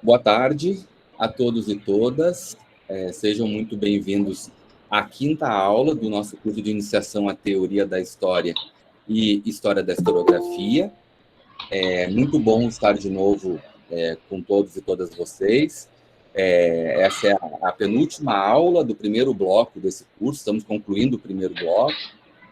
Boa tarde a todos e todas. Sejam muito bem-vindos à quinta aula do nosso curso de iniciação à teoria da história e história da historiografia. É muito bom estar de novo com todos e todas vocês. Essa é a penúltima aula do primeiro bloco desse curso, estamos concluindo o primeiro bloco.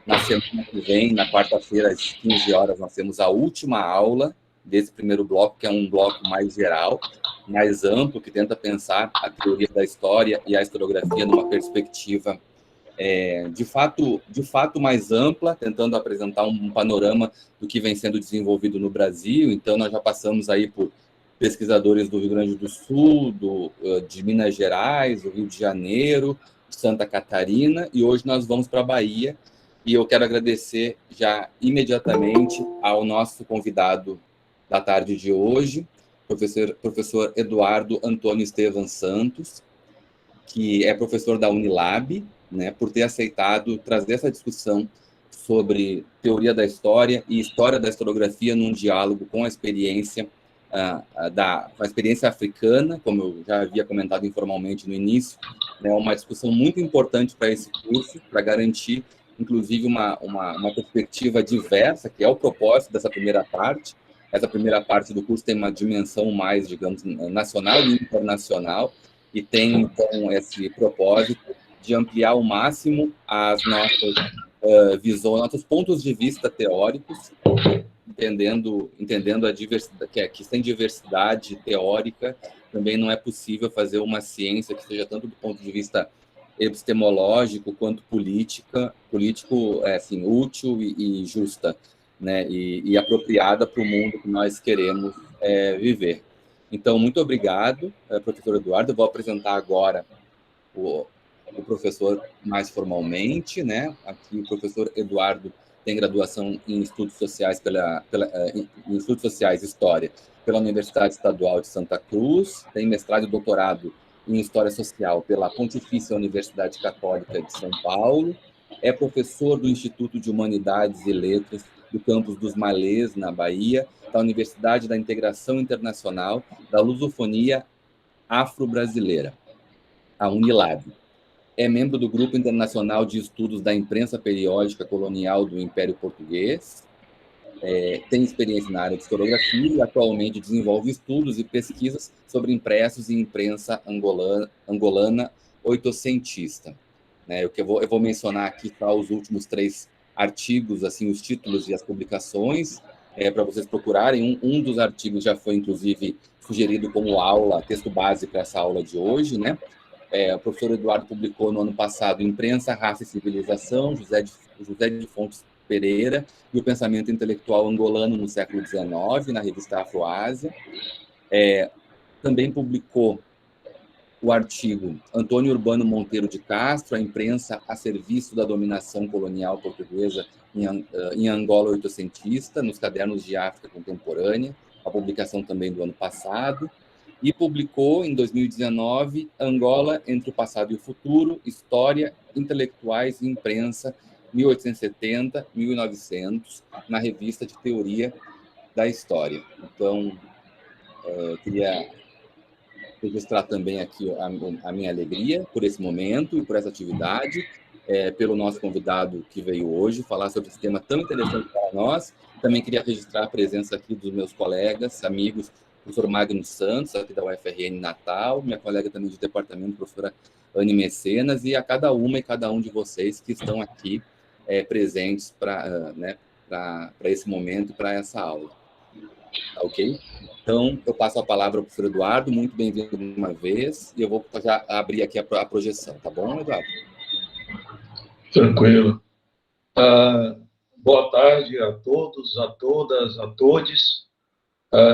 Na semana que vem, na quarta-feira, às 15 horas, nós temos a última aula desse primeiro bloco, que é um bloco mais geral, mais amplo, que tenta pensar a teoria da história e a historiografia numa perspectiva de fato mais ampla, tentando apresentar um panorama do que vem sendo desenvolvido no Brasil. Então, nós já passamos aí por pesquisadores do Rio Grande do Sul, de Minas Gerais, do Rio de Janeiro, de Santa Catarina, e hoje nós vamos para a Bahia, e eu quero agradecer imediatamente ao nosso convidado da tarde de hoje, professor Eduardo Antônio Estevam Santos, que é professor da Unilab, né, por ter aceitado trazer essa discussão sobre teoria da história e história da historiografia num diálogo com a experiência africana, como eu já havia comentado informalmente no início, né, uma discussão muito importante para esse curso, para garantir, inclusive, uma perspectiva diversa, que é o propósito dessa primeira parte. Essa primeira parte do curso tem uma dimensão mais, digamos, nacional e internacional, e tem, então, esse propósito de ampliar ao máximo as nossas visões, nossos pontos de vista teóricos, entendendo a diversidade, que sem diversidade teórica também não é possível fazer uma ciência que seja tanto do ponto de vista epistemológico quanto político, assim, útil e justa, né, e apropriada para o mundo que nós queremos viver. Então, muito obrigado, professor Eduardo. Eu vou apresentar agora o professor mais formalmente, né? Aqui o professor Eduardo tem graduação em Estudos Sociais em Estudos Sociais e História pela Universidade Estadual de Santa Cruz, tem mestrado e doutorado em História Social pela Pontifícia Universidade Católica de São Paulo, é professor do Instituto de Humanidades e Letras do campus dos Malês, na Bahia, da Universidade da Integração Internacional da Lusofonia Afro-Brasileira, a Unilab. É membro do Grupo Internacional de Estudos da Imprensa Periódica Colonial do Império Português, tem experiência na área de historiografia e atualmente desenvolve estudos e pesquisas sobre impressos e imprensa angolana oitocentista. Eu vou mencionar aqui os últimos 3 artigos, assim, os títulos e as publicações, para vocês procurarem. Um dos artigos já foi, inclusive, sugerido como aula, texto base para essa aula de hoje, né? O professor Eduardo publicou no ano passado Imprensa, Raça e Civilização, José de Fontes Pereira e o Pensamento Intelectual Angolano no século XIX, na revista Afroásia. Também publicou o artigo Antônio Urbano Monteiro de Castro, a imprensa a serviço da dominação colonial portuguesa em Angola oitocentista, nos Cadernos de África Contemporânea, a publicação também do ano passado, e publicou, em 2019, Angola entre o passado e o futuro, História, Intelectuais e Imprensa, 1870-1900, na revista de Teoria da História. Então, queria registrar também aqui a minha alegria por esse momento e por essa atividade, pelo nosso convidado que veio hoje falar sobre esse tema tão interessante para nós. Também queria registrar a presença aqui dos meus colegas, amigos, professor Magno Santos, aqui da UFRN Natal, minha colega também de departamento, professora Anne Mecenas, e a cada uma e cada um de vocês que estão aqui presentes para esse momento e para essa aula. Tá ok? Então, eu passo a palavra ao professor Eduardo, muito bem-vindo uma vez, e eu vou já abrir aqui a projeção, tá bom, Eduardo? Tranquilo. Boa tarde a todos, a todas, a todos.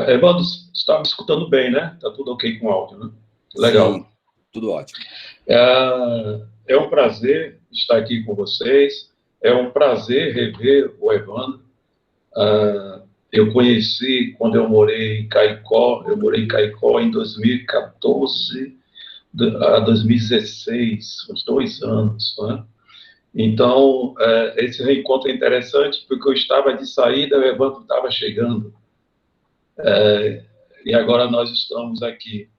Evandro, você está me escutando bem, né? Está tudo ok com o áudio, né? Legal. Sim, tudo ótimo. É um prazer estar aqui com vocês, é um prazer rever o Evandro. Eu conheci quando eu morei em Caicó, em 2014 a 2016, uns 2 anos, né? Então, esse reencontro é interessante porque eu estava de saída, o Evandro estava chegando. e agora nós estamos aqui.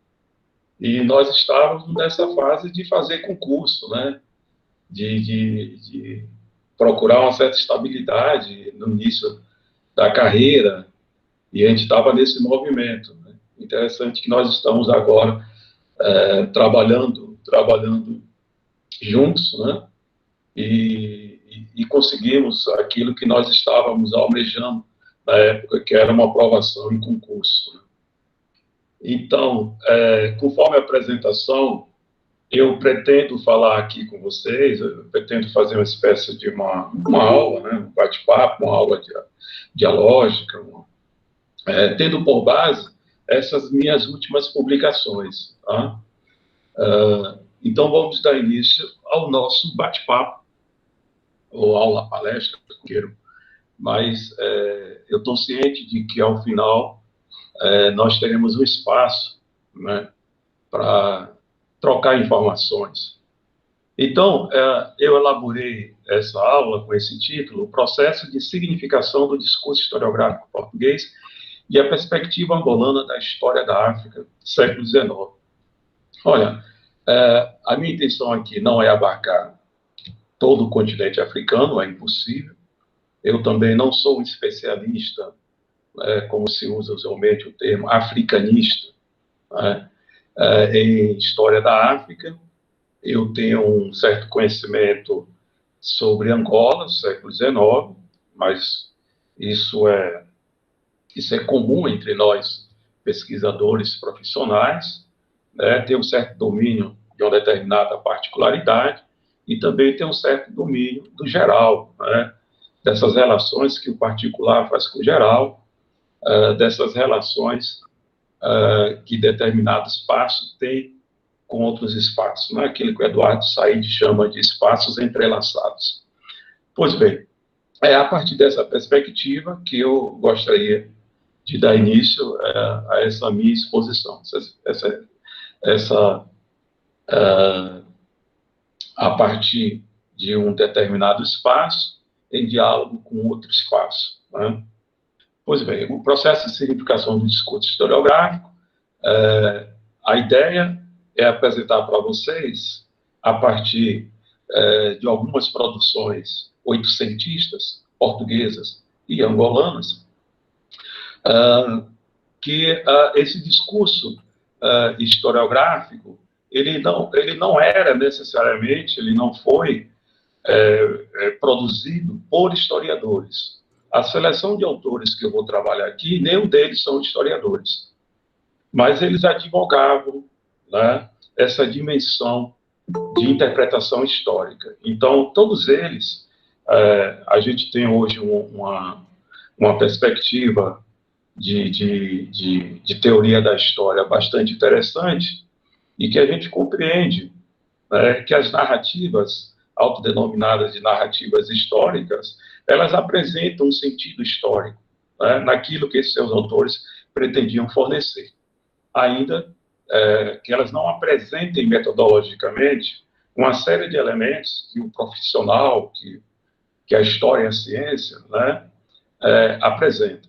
E nós estávamos nessa fase de fazer concurso, né? De procurar uma certa estabilidade no início da carreira, e a gente estava nesse movimento, né? Interessante que nós estamos agora trabalhando juntos, né? E conseguimos aquilo que nós estávamos almejando na época, que era uma aprovação em concurso, né? Então, conforme a apresentação, eu pretendo falar aqui com vocês, eu pretendo fazer uma espécie de uma aula, né? Um bate-papo, uma aula dialógica, tendo por base essas minhas últimas publicações, tá? Então, vamos dar início ao nosso bate-papo, ou aula palestra, mas eu estou ciente de que, ao final, nós teremos um espaço, né, para trocar informações. Então, eu elaborei essa aula com esse título, O Processo de Significação do Discurso Historiográfico Português e a Perspectiva Angolana da História da África, século XIX. Olha, a minha intenção aqui não é abarcar todo o continente africano, é impossível. Eu também não sou um especialista, como se usa usualmente o termo, africanista, né, em história da África. Eu tenho um certo conhecimento sobre Angola, século XIX, mas isso é comum entre nós, pesquisadores profissionais, né? Ter um certo domínio de uma determinada particularidade e também ter um certo domínio do geral, né? Dessas relações que o particular faz com o geral, dessas relações que determinado espaço tem com outros espaços, né? Aquilo que o Eduardo Said chama de espaços entrelaçados. Pois bem, é a partir dessa perspectiva que eu gostaria de dar início a essa minha exposição, a partir de um determinado espaço em diálogo com outro espaço, né? Pois bem, o processo de significação do discurso historiográfico, a ideia é apresentar para vocês, a partir de algumas produções oitocentistas, portuguesas e angolanas, que esse discurso historiográfico, ele não era necessariamente, ele não foi produzido por historiadores. A seleção de autores que eu vou trabalhar aqui, nenhum deles são historiadores, mas eles advogavam, né, essa dimensão de interpretação histórica. Então, todos eles, a gente tem hoje uma perspectiva de teoria da história bastante interessante, e que a gente compreende, né, que as narrativas, autodenominadas de narrativas históricas, elas apresentam um sentido histórico, né, naquilo que esses seus autores pretendiam fornecer. Ainda que elas não apresentem metodologicamente uma série de elementos que o profissional, que a história e a ciência, né, apresenta.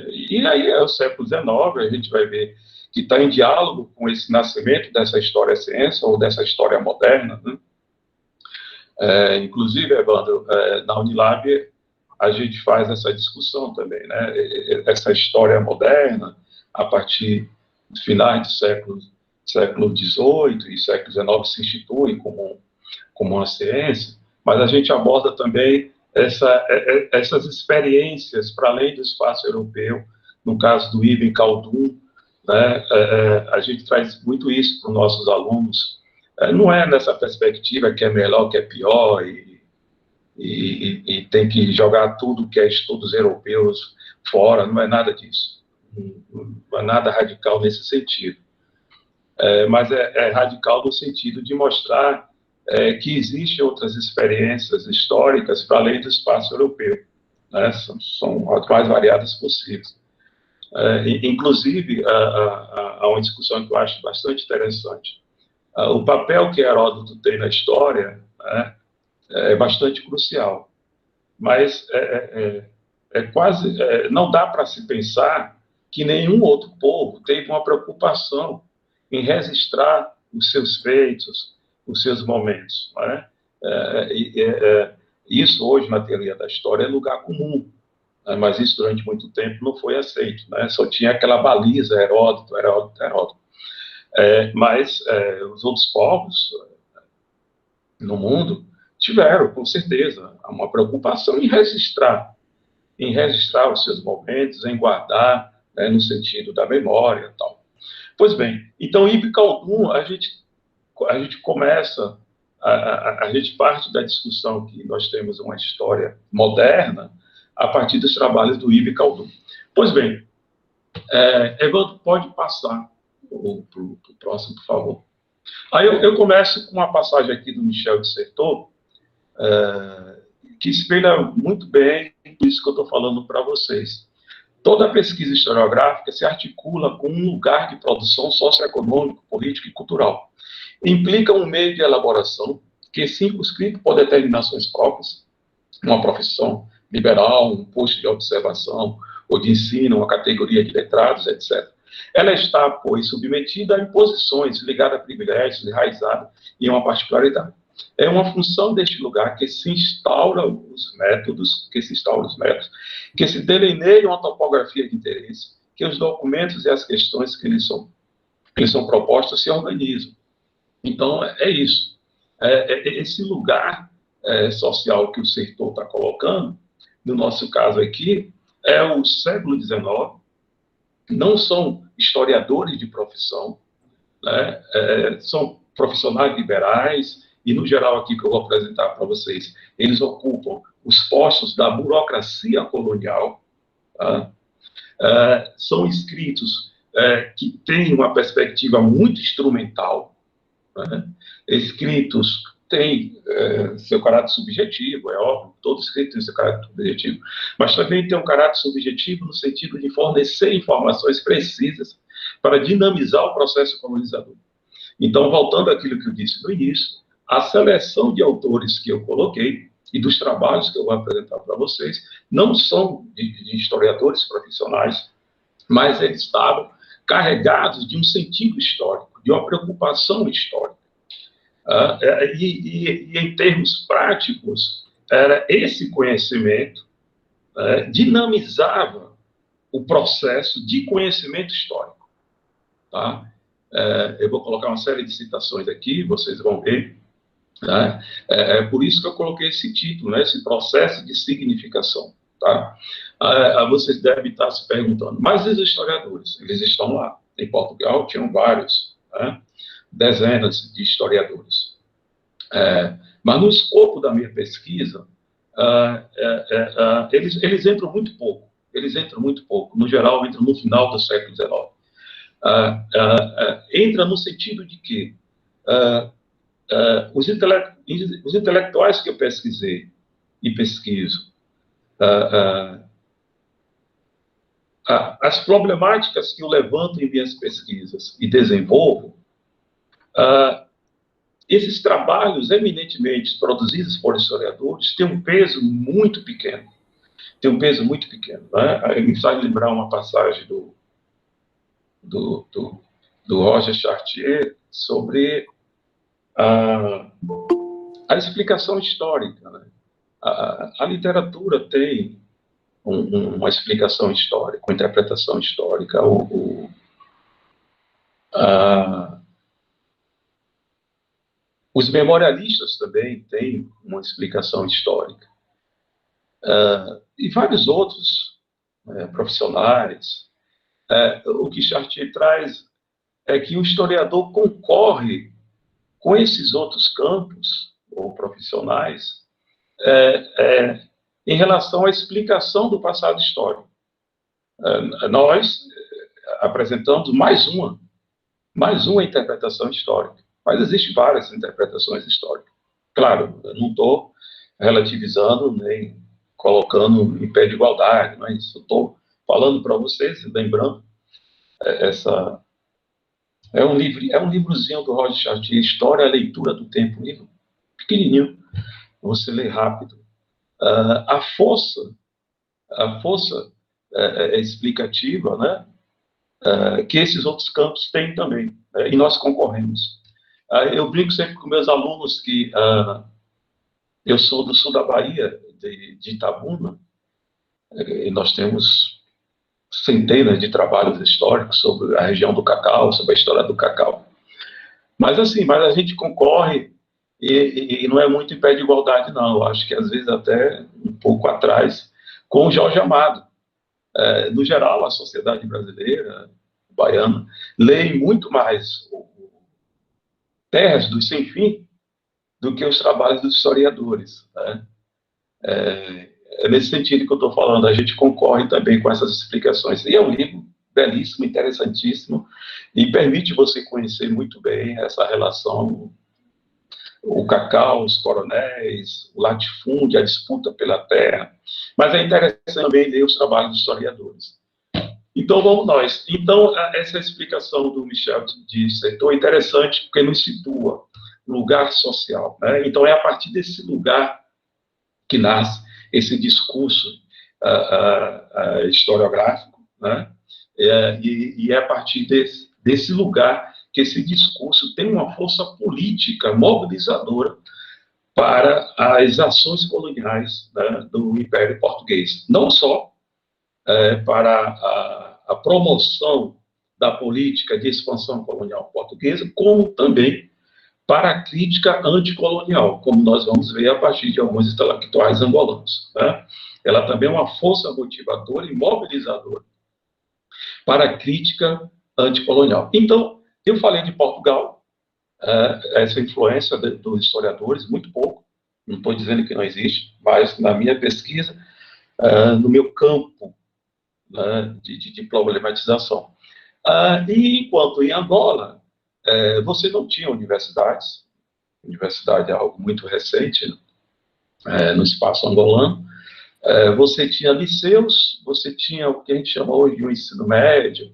E aí é o século XIX, a gente vai ver que está em diálogo com esse nascimento dessa história-ciência ou dessa história moderna, né? Inclusive, Evandro, na Unilab a gente faz essa discussão também, né? Essa história moderna, a partir dos finais do século XVIII e século XIX se institui como uma ciência, mas a gente aborda também essas experiências para além do espaço europeu, no caso do Ibn Khaldun, né? A gente traz muito isso para os nossos alunos. Não é nessa perspectiva que é melhor, que é pior, e tem que jogar tudo que é estudos europeus fora, não é nada disso. Não é nada radical nesse sentido. Mas é radical no sentido de mostrar que existem outras experiências históricas para além do espaço europeu, né? São as mais variadas possíveis. Inclusive, há uma discussão que eu acho bastante interessante. O papel que Heródoto tem na história, né, é bastante crucial, mas quase não dá para se pensar que nenhum outro povo teve uma preocupação em registrar os seus feitos, os seus momentos. Não é? Isso hoje, na teoria da história, é lugar comum, né? Mas isso durante muito tempo não foi aceito. Né? Só tinha aquela baliza, Heródoto. Mas os outros povos no mundo tiveram, com certeza, uma preocupação em registrar os seus momentos, em guardar, né, no sentido da memória e tal. Pois bem, então, Ibn Khaldun, a gente começa, a gente parte da discussão que nós temos uma história moderna a partir dos trabalhos do Ibn Khaldun. Pois bem, Evandro, pode passar para o próximo, por favor. Aí eu começo com uma passagem aqui do Michel de Certeau, que espelha muito bem isso que eu estou falando para vocês. Toda pesquisa historiográfica se articula com um lugar de produção socioeconômico, político e cultural. Implica um meio de elaboração que é circunscrito por determinações próprias, uma profissão liberal, um posto de observação ou de ensino, uma categoria de letrados, etc. Ela está, pois, submetida a imposições ligadas a privilégios, enraizada em uma particularidade. É uma função deste lugar que se instaura os métodos, que se delineia uma topografia de interesse, que os documentos e as questões que lhes são propostas se organizam. Então, é isso. Esse lugar social que o Certeau está colocando, no nosso caso aqui, é o século XIX, não são historiadores de profissão, né? São profissionais liberais, e, no geral, aqui que eu vou apresentar para vocês, eles ocupam os postos da burocracia colonial, tá? São escritos que têm uma perspectiva muito instrumental, né? Escritos têm seu caráter subjetivo, é óbvio, todo escrito tem seu caráter subjetivo, mas também tem um caráter subjetivo no sentido de fornecer informações precisas para dinamizar o processo colonizador. Então, voltando àquilo que eu disse no início, a seleção de autores que eu coloquei e dos trabalhos que eu vou apresentar para vocês não são de historiadores profissionais, mas eles estavam carregados de um sentido histórico, de uma preocupação histórica. E em termos práticos, esse conhecimento dinamizava o processo de conhecimento histórico. Tá? Eu vou colocar uma série de citações aqui, vocês vão ver. Tá? É por isso que eu coloquei esse título, né? Esse processo de significação. Tá? Vocês devem estar se perguntando, mas os historiadores, eles estão lá. Em Portugal tinham vários, né? Dezenas de historiadores. Mas no escopo da minha pesquisa, eles entram muito pouco. No geral, entram no final do século XIX. Entra no sentido de que os intelectuais que eu pesquisei e pesquiso, as problemáticas que eu levanto em minhas pesquisas e desenvolvo, esses trabalhos eminentemente produzidos por historiadores têm um peso muito pequeno. Né? Me faz lembrar uma passagem do Roger Chartier sobre a explicação histórica. Né? A literatura tem uma explicação histórica, uma interpretação histórica. Os memorialistas também têm uma explicação histórica. E vários outros profissionais. O que Chartier traz é que o historiador concorre com esses outros campos, ou profissionais, em relação à explicação do passado histórico. Nós apresentamos mais uma interpretação histórica, mas existem várias interpretações históricas. Claro, eu não estou relativizando nem colocando em pé de igualdade, mas eu estou falando para vocês, lembrando, é um livrozinho do Roger Chartier, História, a Leitura do Tempo, um livro pequenininho, você lê rápido. A força explicativa, né, que esses outros campos têm também, e nós concorremos. Eu brinco sempre com meus alunos que eu sou do sul da Bahia, de Itabuna, e nós temos centenas de trabalhos históricos sobre a região do cacau, sobre a história do cacau. Mas assim, a gente concorre e não é muito em pé de igualdade, não. Eu acho que às vezes até um pouco atrás, com o Jorge Amado. No geral, a sociedade brasileira, baiana, lê muito mais Terras do Sem Fim do que os trabalhos dos historiadores, né? É nesse sentido que eu estou falando, a gente concorre também com essas explicações. E é um livro belíssimo, interessantíssimo, e permite você conhecer muito bem essa relação, o cacau, os coronéis, o latifúndio, a disputa pela terra. Mas é interessante também ler os trabalhos dos historiadores. Então, vamos nós. Então, essa explicação do Michel de Certeau é interessante porque nos situa no lugar social, né? Então, é a partir desse lugar que nasce esse discurso historiográfico, né? E é a partir desse lugar que esse discurso tem uma força política mobilizadora para as ações coloniais, né, do Império Português. Não só para a promoção da política de expansão colonial portuguesa, como também para a crítica anticolonial, como nós vamos ver a partir de alguns intelectuais angolanos, né? Ela também é uma força motivadora e mobilizadora para a crítica anticolonial. Então, eu falei de Portugal, essa influência dos historiadores, muito pouco, não estou dizendo que não existe, mas na minha pesquisa, no meu campo, né, de problematização. E enquanto em Angola, você não tinha universidades, universidade é algo muito recente, no espaço angolano, você tinha liceus, você tinha o que a gente chama hoje de um ensino médio,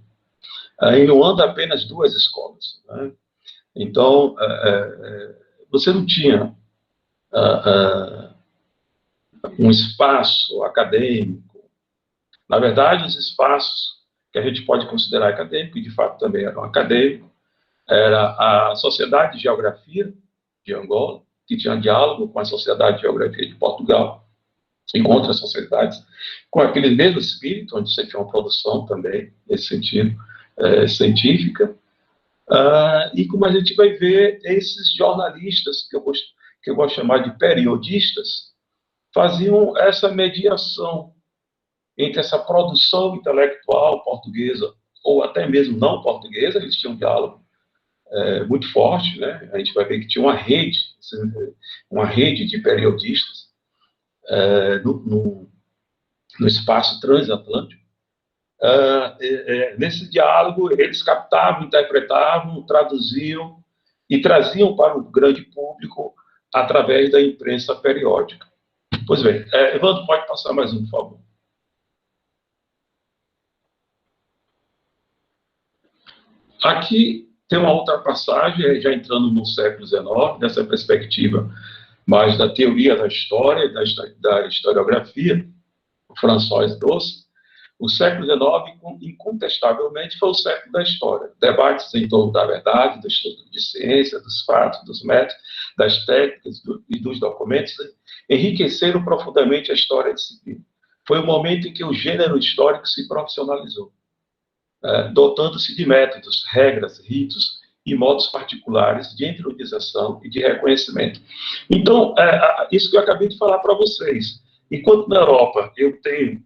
em Luanda apenas 2 escolas, né? Então, você não tinha um espaço acadêmico. Na verdade, os espaços que a gente pode considerar acadêmico, e de fato também eram acadêmicos, era a Sociedade de Geografia de Angola, que tinha diálogo com a Sociedade de Geografia de Portugal, e com outras sociedades, com aquele mesmo espírito, onde você tinha uma produção também, nesse sentido, científica. E como a gente vai ver, esses jornalistas, que eu gosto de chamar de periodistas, faziam essa mediação entre essa produção intelectual portuguesa, ou até mesmo não portuguesa. Eles tinham um diálogo muito forte, né? A gente vai ver que tinha uma rede de periodistas no espaço transatlântico. Nesse diálogo, eles captavam, interpretavam, traduziam e traziam para o grande público através da imprensa periódica. Pois bem, Evandro, pode passar mais um, por favor. Aqui tem uma outra passagem, já entrando no século XIX, nessa perspectiva mais da teoria da história, da historiografia, François Doce. O século XIX, incontestavelmente, foi o século da história. Debates em torno da verdade, do estudo de ciência, dos fatos, dos métodos, das técnicas e dos documentos enriqueceram profundamente a história da disciplina. Foi o momento em que o gênero histórico se profissionalizou, dotando-se de métodos, regras, ritos e modos particulares de interiorização e de reconhecimento. Então, isso que eu acabei de falar para vocês. Enquanto na Europa eu tenho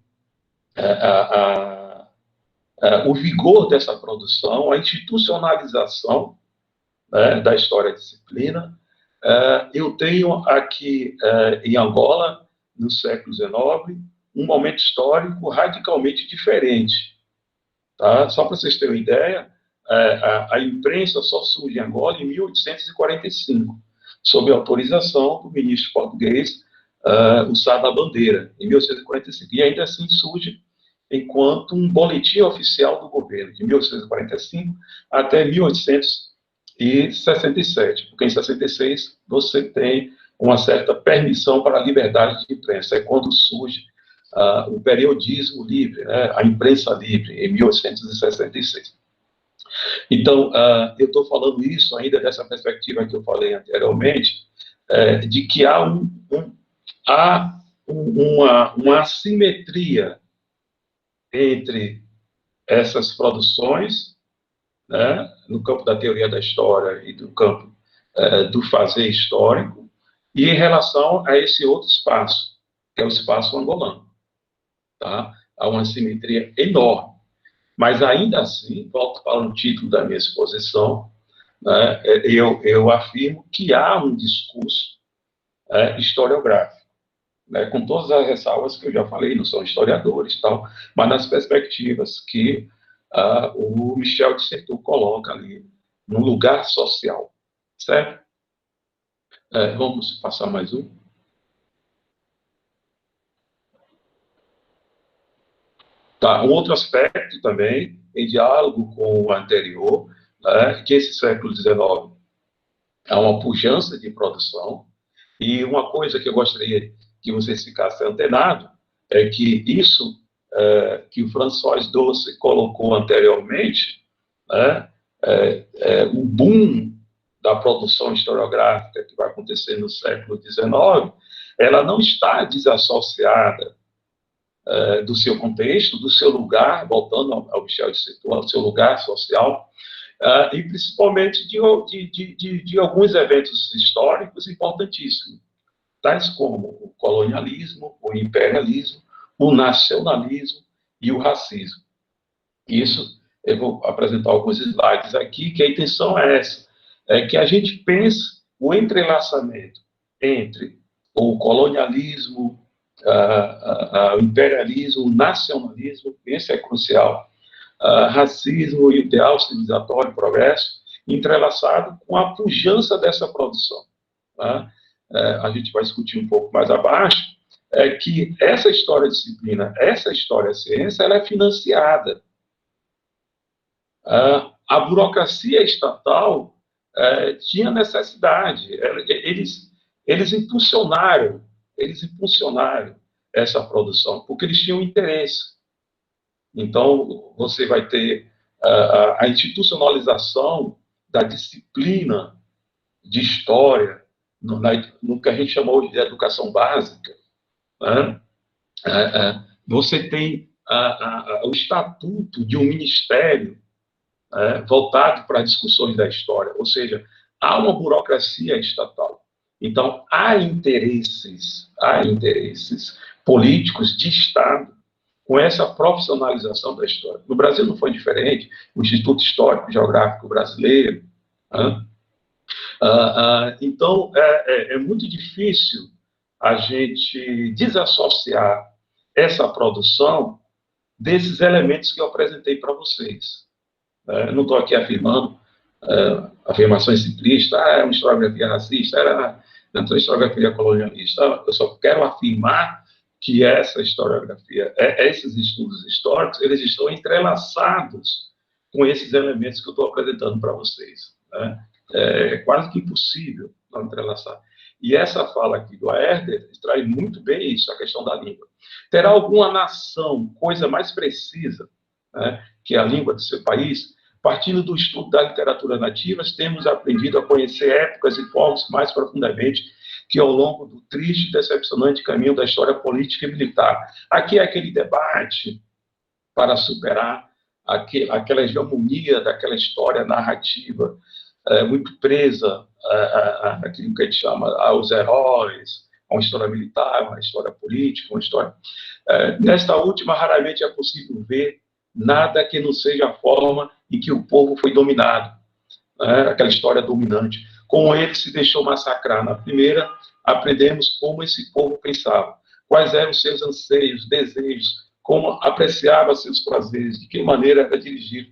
o vigor dessa produção, a institucionalização, né, da história da disciplina, eu tenho aqui em Angola, no século XIX, um momento histórico radicalmente diferente. Tá? Só para vocês terem uma ideia, a imprensa só surge em Angola em 1845, sob a autorização do ministro português, o Sá da Bandeira, em 1845. E ainda assim surge enquanto um boletim oficial do governo, de 1845 até 1867, porque em 66 você tem uma certa permissão para a liberdade de imprensa, é quando surge o periodismo livre, né, a imprensa livre, em 1866. Então, eu estou falando isso ainda dessa perspectiva que eu falei anteriormente, de que há uma assimetria entre essas produções, né, no campo da teoria da história e do campo do fazer histórico, e em relação a esse outro espaço, que é o espaço angolano. Tá? Há uma assimetria enorme. Mas, ainda assim, volto para o título da minha exposição, né, eu afirmo que há um discurso historiográfico, né, com todas as ressalvas que eu já falei, não são historiadores e tal, mas nas perspectivas que o Michel de Certeau coloca ali, no lugar social, certo? Vamos passar mais um. Tá, um outro aspecto também, em diálogo com o anterior, né, que esse século XIX é uma pujança de produção, e uma coisa que eu gostaria que vocês ficassem antenados é que isso que o François Doce colocou anteriormente, né, o boom da produção historiográfica que vai acontecer no século XIX, ela não está desassociada do seu contexto, do seu lugar, voltando ao Michel de Certeau, do seu lugar social, e principalmente de alguns eventos históricos importantíssimos, tais como o colonialismo, o imperialismo, o nacionalismo e o racismo. Isso, eu vou apresentar alguns slides aqui, que a intenção é essa, que a gente pense o entrelaçamento entre o colonialismo, o imperialismo, o nacionalismo, esse é crucial, racismo, ideal civilizatório, progresso, entrelaçado com a pujança dessa produção. Tá? A gente vai discutir um pouco mais abaixo, que essa história-disciplina, essa história-ciência, ela é financiada. A burocracia estatal tinha necessidade, eles impulsionaram essa produção, porque eles tinham interesse. Então, você vai ter a institucionalização da disciplina de história, no que a gente chamou de educação básica. Né? Você tem o estatuto de um ministério voltado para discussões da história, ou seja, há uma burocracia estatal. Então, há interesses políticos de Estado com essa profissionalização da história. No Brasil não foi diferente, o Instituto Histórico e Geográfico Brasileiro. Então, é muito difícil a gente desassociar essa produção desses elementos que eu apresentei para vocês. Não estou aqui afirmando afirmações simplistas, é uma historiografia racista, era uma historiografia colonialista. Eu só quero afirmar que essa historiografia, esses estudos históricos, eles estão entrelaçados com esses elementos que eu estou apresentando para vocês. Né? É quase que impossível não entrelaçar. E essa fala aqui do Aerter traz muito bem isso, a questão da língua. Terá alguma nação, coisa mais precisa, né, que a língua do seu país? Partindo do estudo da literatura nativas, temos aprendido a conhecer épocas e povos mais profundamente que ao longo do triste e decepcionante caminho da história política e militar. Aqui é aquele debate para superar aquela hegemonia daquela história narrativa muito presa àquilo que a gente chama aos heróis, a uma história militar, uma história política, uma história... Nesta última, raramente é possível ver nada que não seja a forma em que o povo foi dominado, aquela história dominante. Como ele se deixou massacrar na primeira, aprendemos como esse povo pensava, quais eram seus anseios, desejos, como apreciava seus prazeres, de que maneira era dirigido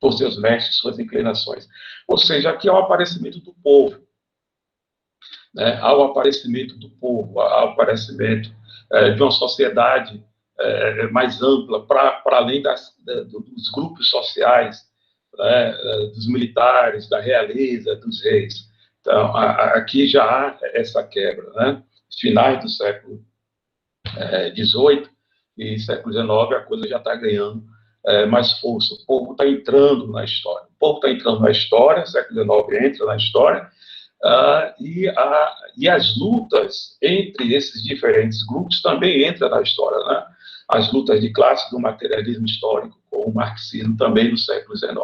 por seus mestres, suas inclinações. Ou seja, aqui há o aparecimento do povo, né? Há o aparecimento do povo, há o aparecimento de uma sociedade mais ampla, para além dos grupos sociais, dos militares, da realeza, dos reis. Então, aqui já há essa quebra. Né? Finais do século XVIII e século XIX, a coisa já está ganhando mais força. O povo está entrando na história. O povo está entrando na história, século XIX entra na história, e as lutas entre esses diferentes grupos também entram na história, né? As lutas de classe do materialismo histórico, com o marxismo também no século XIX.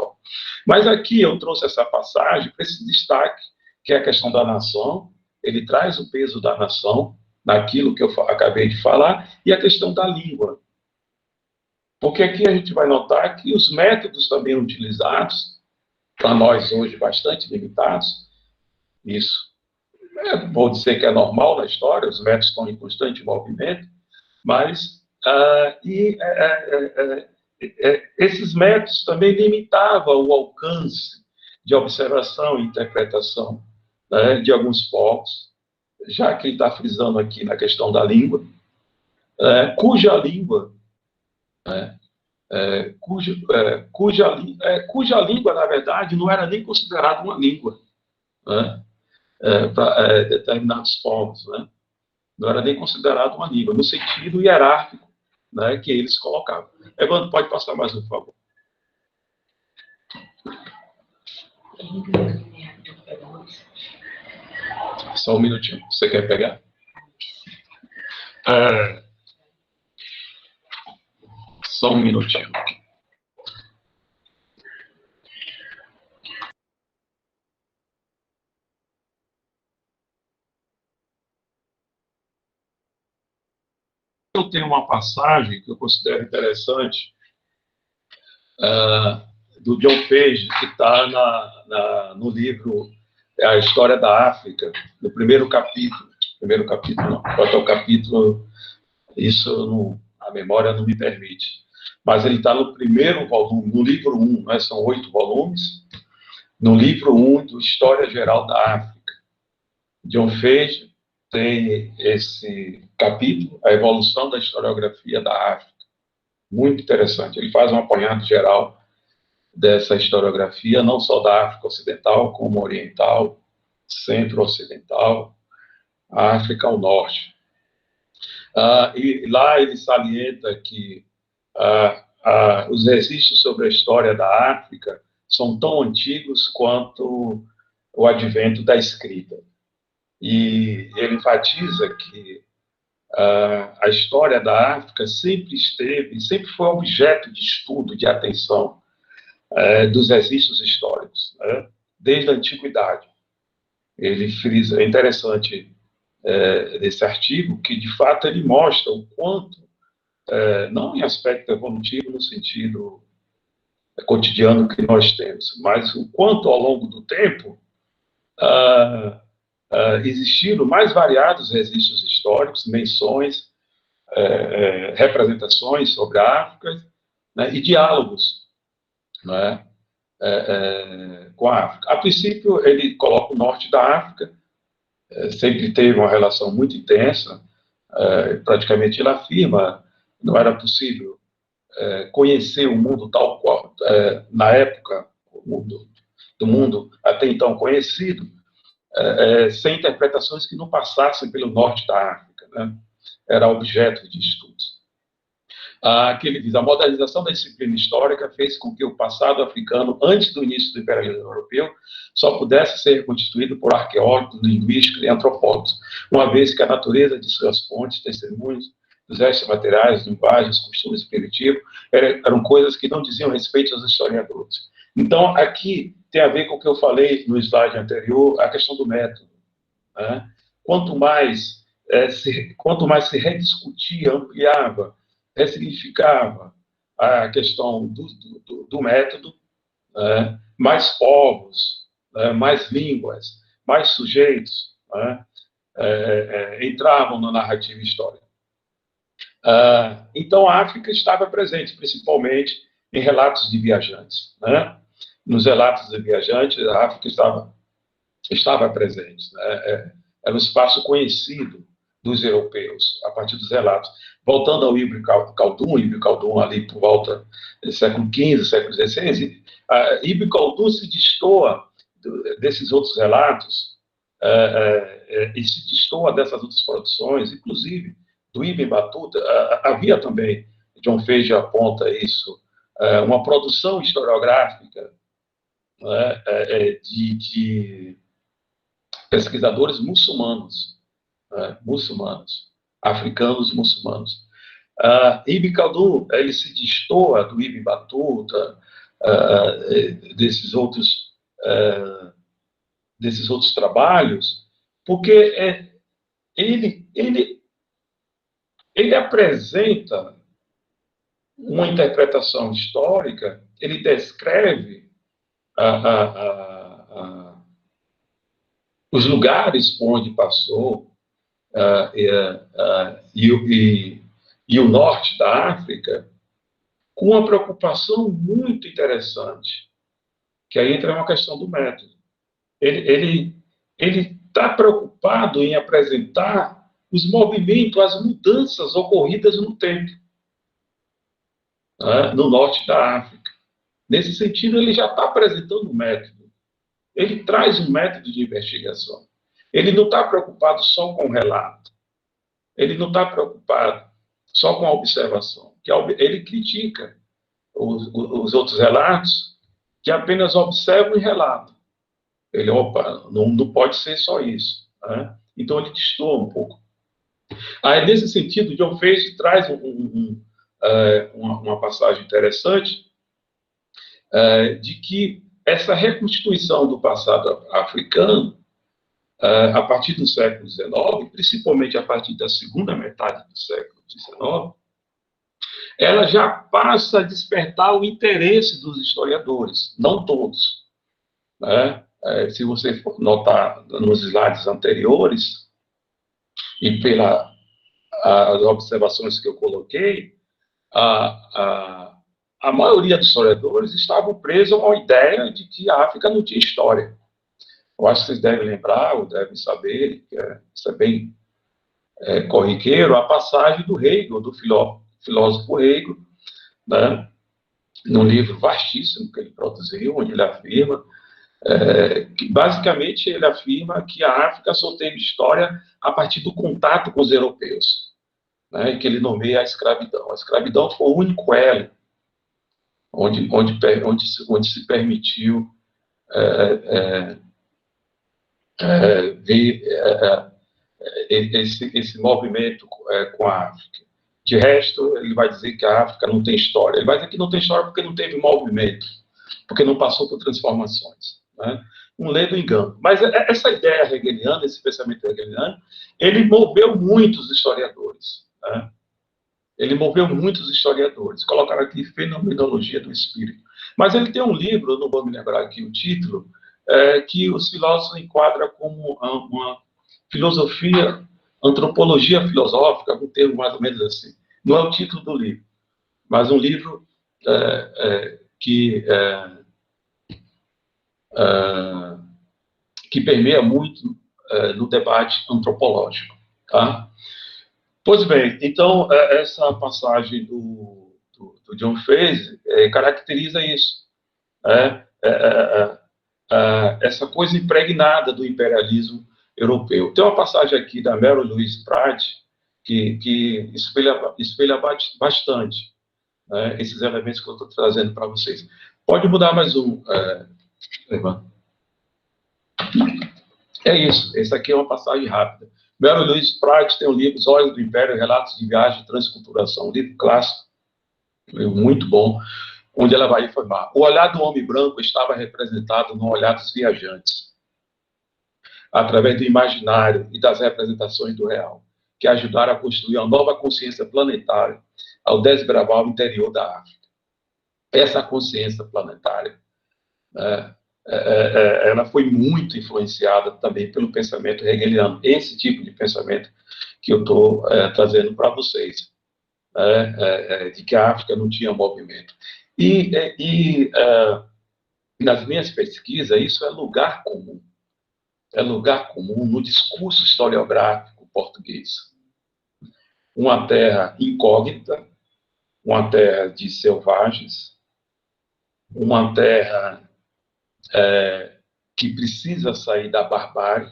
Mas aqui eu trouxe essa passagem para esse destaque, que é a questão da nação. Ele traz o peso da nação naquilo que eu acabei de falar, e a questão da língua. Porque aqui a gente vai notar que os métodos também utilizados, para nós hoje bastante limitados, isso vou dizer que é normal na história, os métodos estão em constante movimento, mas esses métodos também limitavam o alcance de observação e interpretação, né, de alguns povos, já que ele está frisando aqui na questão da língua, cuja língua, cuja língua, na verdade, não era nem considerada uma língua, né, para determinados povos, né? Não era nem considerado uma língua, no sentido hierárquico, né, que eles colocavam. Evandro, pode passar mais um, por favor. Só um minutinho. Você quer pegar? Só um minutinho. Eu tenho uma passagem que eu considero interessante, do John Page, que está no livro A História da África, no primeiro capítulo não, quanto ao capítulo, isso não, a memória não me permite, mas ele está no primeiro volume, no livro 1, né, são 8 volumes, no livro 1 do História Geral da África. John Page tem esse capítulo, a evolução da historiografia da África, muito interessante. Ele faz um apanhado geral dessa historiografia, não só da África Ocidental, como Oriental, Centro-Ocidental, a África ao Norte. E lá ele salienta que os registros sobre a história da África são tão antigos quanto o advento da escrita. E ele enfatiza que a história da África sempre foi objeto de estudo, de atenção dos registros históricos, né, desde a antiguidade. Ele frisa, é interessante nesse artigo, que de fato ele mostra o quanto, não em aspecto evolutivo no sentido cotidiano que nós temos, mas o quanto ao longo do tempo existiram mais variados registros históricos, menções, representações sobre a África, né, e diálogos, né, com a África. A princípio, ele coloca o norte da África, sempre teve uma relação muito intensa, praticamente ele afirma, não era possível conhecer o mundo tal qual, na época, do mundo até então conhecido, sem interpretações que não passassem pelo norte da África, né? Era objeto de estudos. Que ele diz, a modernização da disciplina histórica fez com que o passado africano, antes do início do imperialismo europeu, só pudesse ser reconstituído por arqueólogos, linguísticos e antropólogos, uma vez que a natureza de suas fontes, testemunhos, dos restos materiais, linguagens, costumes primitivos, eram coisas que não diziam respeito aos historiadores. Então, aqui tem a ver com o que eu falei no slide anterior, a questão do método, né? Quanto mais se rediscutia, ampliava, ressignificava a questão do método, né, mais povos, né, mais línguas, mais sujeitos, né, entravam na narrativa histórica. Então, a África estava presente, principalmente em relatos de viajantes, né? Nos relatos de viajantes, a África estava presente, né? Era um espaço conhecido dos europeus, a partir dos relatos. Voltando ao Ibn Khaldun, ali por volta do século XV, século XVI, Ibn Khaldun se destoa desses outros relatos, e se destoa dessas outras produções, inclusive do Ibn Battuta. Havia também, John Page aponta isso uma produção historiográfica, né, de pesquisadores muçulmanos, né, africanos muçulmanos. Ibn Khaldun, ele se destoa do Ibn Battuta, desses outros trabalhos, porque ele apresenta uma interpretação histórica, ele descreve os lugares por onde passou, e o norte da África, com uma preocupação muito interessante, que aí entra uma questão do método. Ele está preocupado em apresentar os movimentos, as mudanças ocorridas no tempo, né, no norte da África. Nesse sentido, ele já está apresentando um método. Ele traz um método de investigação. Ele não está preocupado só com o relato. Ele não está preocupado só com a observação. Ele critica os outros relatos que apenas observam e relatam. Ele, não pode ser só isso, né? Então, ele destoa um pouco. Aí, nesse sentido, John Feist traz uma passagem interessante de que essa reconstituição do passado africano, a partir do século XIX, principalmente a partir da segunda metade do século XIX, ela já passa a despertar o interesse dos historiadores, não todos, né? Se você for notar nos slides anteriores, e pelas observações que eu coloquei, a maioria dos historiadores estavam presos a uma ideia de que a África não tinha história. Eu acho que vocês devem lembrar, ou devem saber, que isso é bem corriqueiro, a passagem do Hegel, do filósofo Hegel, né, num livro vastíssimo que ele produziu, onde ele afirma que, basicamente, ele afirma que a África só teve história a partir do contato com os europeus, né, que ele nomeia a escravidão. A escravidão foi o único elo onde se permitiu ver esse movimento com a África. De resto, ele vai dizer que a África não tem história. Ele vai dizer que não tem história porque não teve movimento, porque não passou por transformações, né? Um ledo engano. Mas essa ideia hegeliana, esse pensamento hegeliano, ele moveu muitos historiadores, né? Ele moveu muitos historiadores. Colocaram aqui Fenomenologia do Espírito. Mas ele tem um livro, eu não vou me lembrar aqui o título, que os filósofos enquadram como uma filosofia, antropologia filosófica, um termo mais ou menos assim. Não é o título do livro, mas um livro que permeia muito no debate antropológico, tá? Pois bem, então, essa passagem do John Feist caracteriza isso, essa coisa impregnada do imperialismo europeu. Tem uma passagem aqui da Mary Louise Pratt que espelha bastante, né, esses elementos que eu estou trazendo para vocês. Pode mudar mais um, Ivan. É isso, esse aqui é uma passagem rápida. Mary Louise Pratt tem um livro, Os Olhos do Império, Relatos de Viagem e Transculturação, um livro clássico, muito bom, onde ela vai informar. O olhar do homem branco estava representado no olhar dos viajantes, através do imaginário e das representações do real, que ajudaram a construir uma nova consciência planetária ao desbravar o interior da África. Essa consciência planetária, ela foi muito influenciada também pelo pensamento hegeliano, esse tipo de pensamento que eu estou trazendo para vocês, de que a África não tinha movimento. E nas minhas pesquisas, isso é lugar comum. É lugar comum no discurso historiográfico português. Uma terra incógnita, uma terra de selvagens, uma terra que precisa sair da barbárie.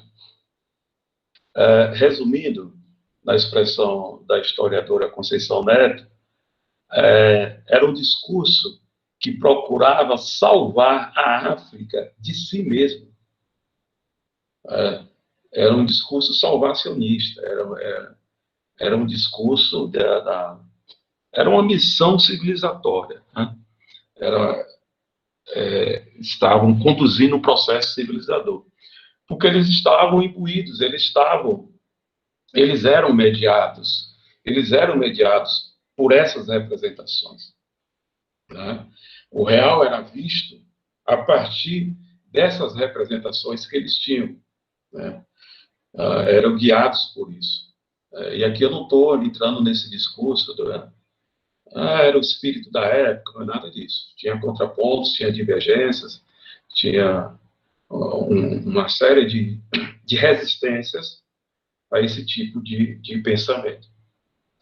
Resumindo, na expressão da historiadora Conceição Neto, era um discurso que procurava salvar a África de si mesmo. Era um discurso salvacionista, era um discurso era uma missão civilizatória, né? Estavam conduzindo um processo civilizador, porque eles estavam imbuídos, eles eram mediados por essas representações, né? O real era visto a partir dessas representações que eles tinham, né? Eram guiados por isso. E aqui eu não estou entrando nesse discurso era o espírito da época, não é nada disso. Tinha contrapontos, tinha divergências, tinha uma série de resistências a esse tipo de pensamento.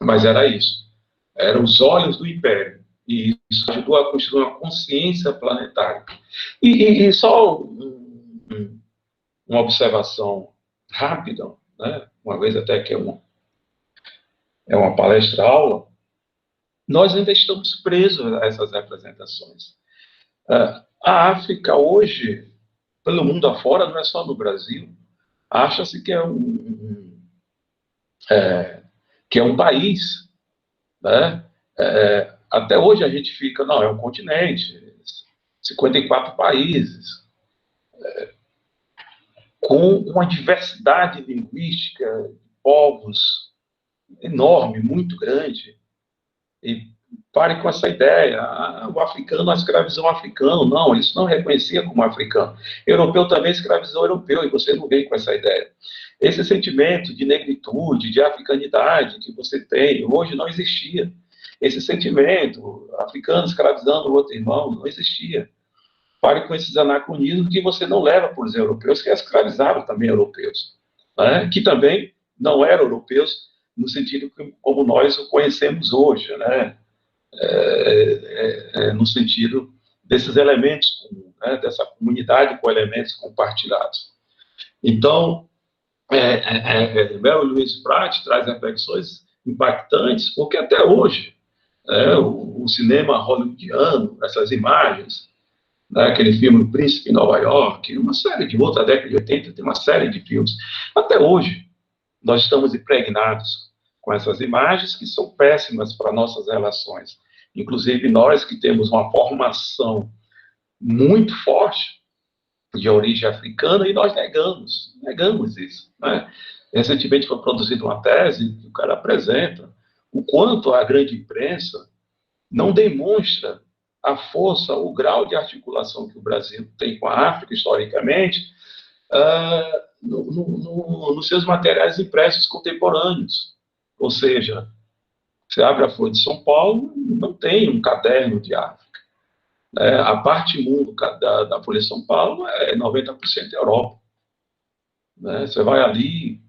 Mas era isso. Eram os olhos do império. E isso ajudou a construir uma consciência planetária. E só uma observação rápida, né? Uma vez até que é uma palestra-aula, nós ainda estamos presos a essas representações. A África hoje, pelo mundo afora, não é só no Brasil, acha-se que é um país, né? Até hoje a gente fica, não, é um continente, 54 países, com uma diversidade linguística, de povos enorme, muito grande. E pare com essa ideia, o africano escravizou o africano. Não, eles não reconheciam como africano. Europeu também escravizou o europeu, e você não vem com essa ideia. Esse sentimento de negritude, de africanidade que você tem, hoje não existia. Esse sentimento, africano escravizando o outro irmão, não existia. Pare com esses anacronismos que você não leva para os europeus, que escravizaram também europeus, né? Que também não eram europeus no sentido como nós o conhecemos hoje, né? No sentido desses elementos comuns, né? Dessa comunidade com elementos compartilhados. Então, Mel Louise Pratt traz reflexões impactantes, porque até hoje, o cinema hollywoodiano, essas imagens, né, aquele filme O Príncipe em Nova York, uma série de outros, da década de 80, tem uma série de filmes. Até hoje, nós estamos impregnados com essas imagens que são péssimas para nossas relações. Inclusive, nós que temos uma formação muito forte de origem africana, e nós negamos isso, né? Recentemente foi produzida uma tese que o cara apresenta o quanto a grande imprensa não demonstra a força, o grau de articulação que o Brasil tem com a África, historicamente, nos seus materiais impressos contemporâneos. Ou seja, você abre a Folha de São Paulo, não tem um caderno de África. A parte mundo da Folha de São Paulo é 90% Europa. Você vai ali,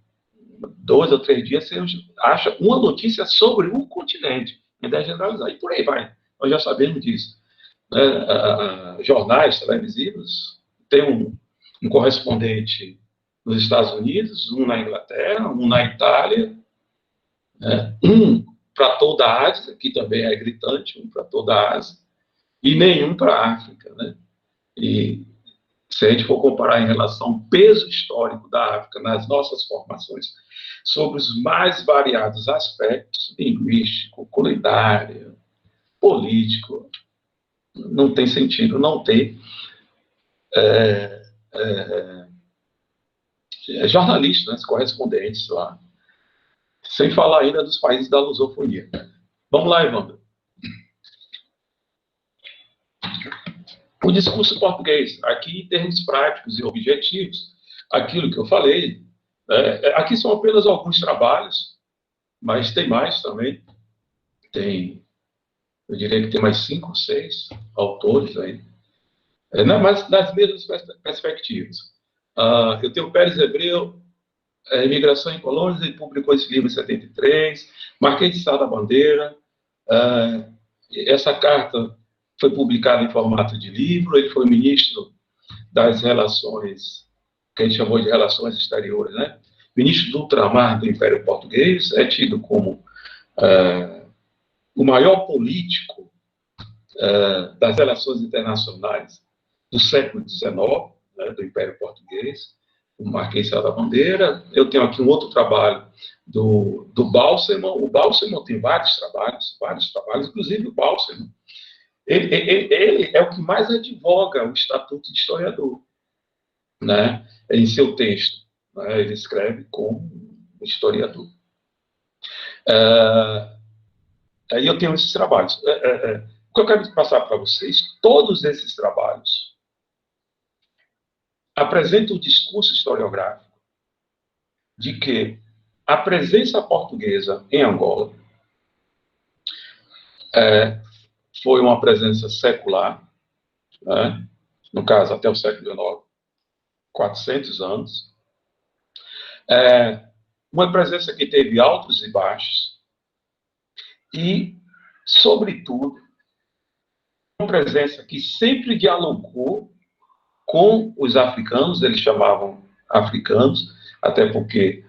2 ou 3 dias, você acha uma notícia sobre um continente, ainda é generalizar, e por aí vai. Nós já sabemos disso. Jornais televisivos, tem um correspondente nos Estados Unidos, um na Inglaterra, um na Itália, um para toda a Ásia, que também é gritante, um para toda a Ásia, e nenhum para a África, né? E se a gente for comparar em relação ao peso histórico da África nas nossas formações, sobre os mais variados aspectos, linguístico, culinário, político, não tem sentido não ter jornalistas, né, correspondentes lá, sem falar ainda dos países da lusofonia. Vamos lá, Evandro. O discurso português, aqui em termos práticos e objetivos, aquilo que eu falei, aqui são apenas alguns trabalhos, mas tem mais também. Eu diria que tem mais 5 ou 6 autores aí, mas das mesmas perspectivas. Eu tenho o Pérez Hebreu, Imigração em Colônias, ele publicou esse livro em 73, Marquês de Sá da Bandeira, essa carta foi publicada em formato de livro, ele foi ministro das relações, que a gente chamou de relações exteriores, né? Ministro do ultramar do Império Português, é tido como o maior político das relações internacionais do século XIX, né, do Império Português, o Marquês de Sá da Bandeira. Eu tenho aqui um outro trabalho do Balsemon. O Balsemon tem vários trabalhos, inclusive o Balsemon. Ele é o que mais advoga o Estatuto de Historiador, né, em seu texto. Né, ele escreve como historiador. Aí eu tenho esses trabalhos. O que eu quero passar para vocês, todos esses trabalhos apresentam o discurso historiográfico de que a presença portuguesa em Angola foi uma presença secular, né? No caso, até o século XIX, 400 anos. Uma presença que teve altos e baixos e, sobretudo, uma presença que sempre dialogou com os africanos, eles chamavam africanos, até porque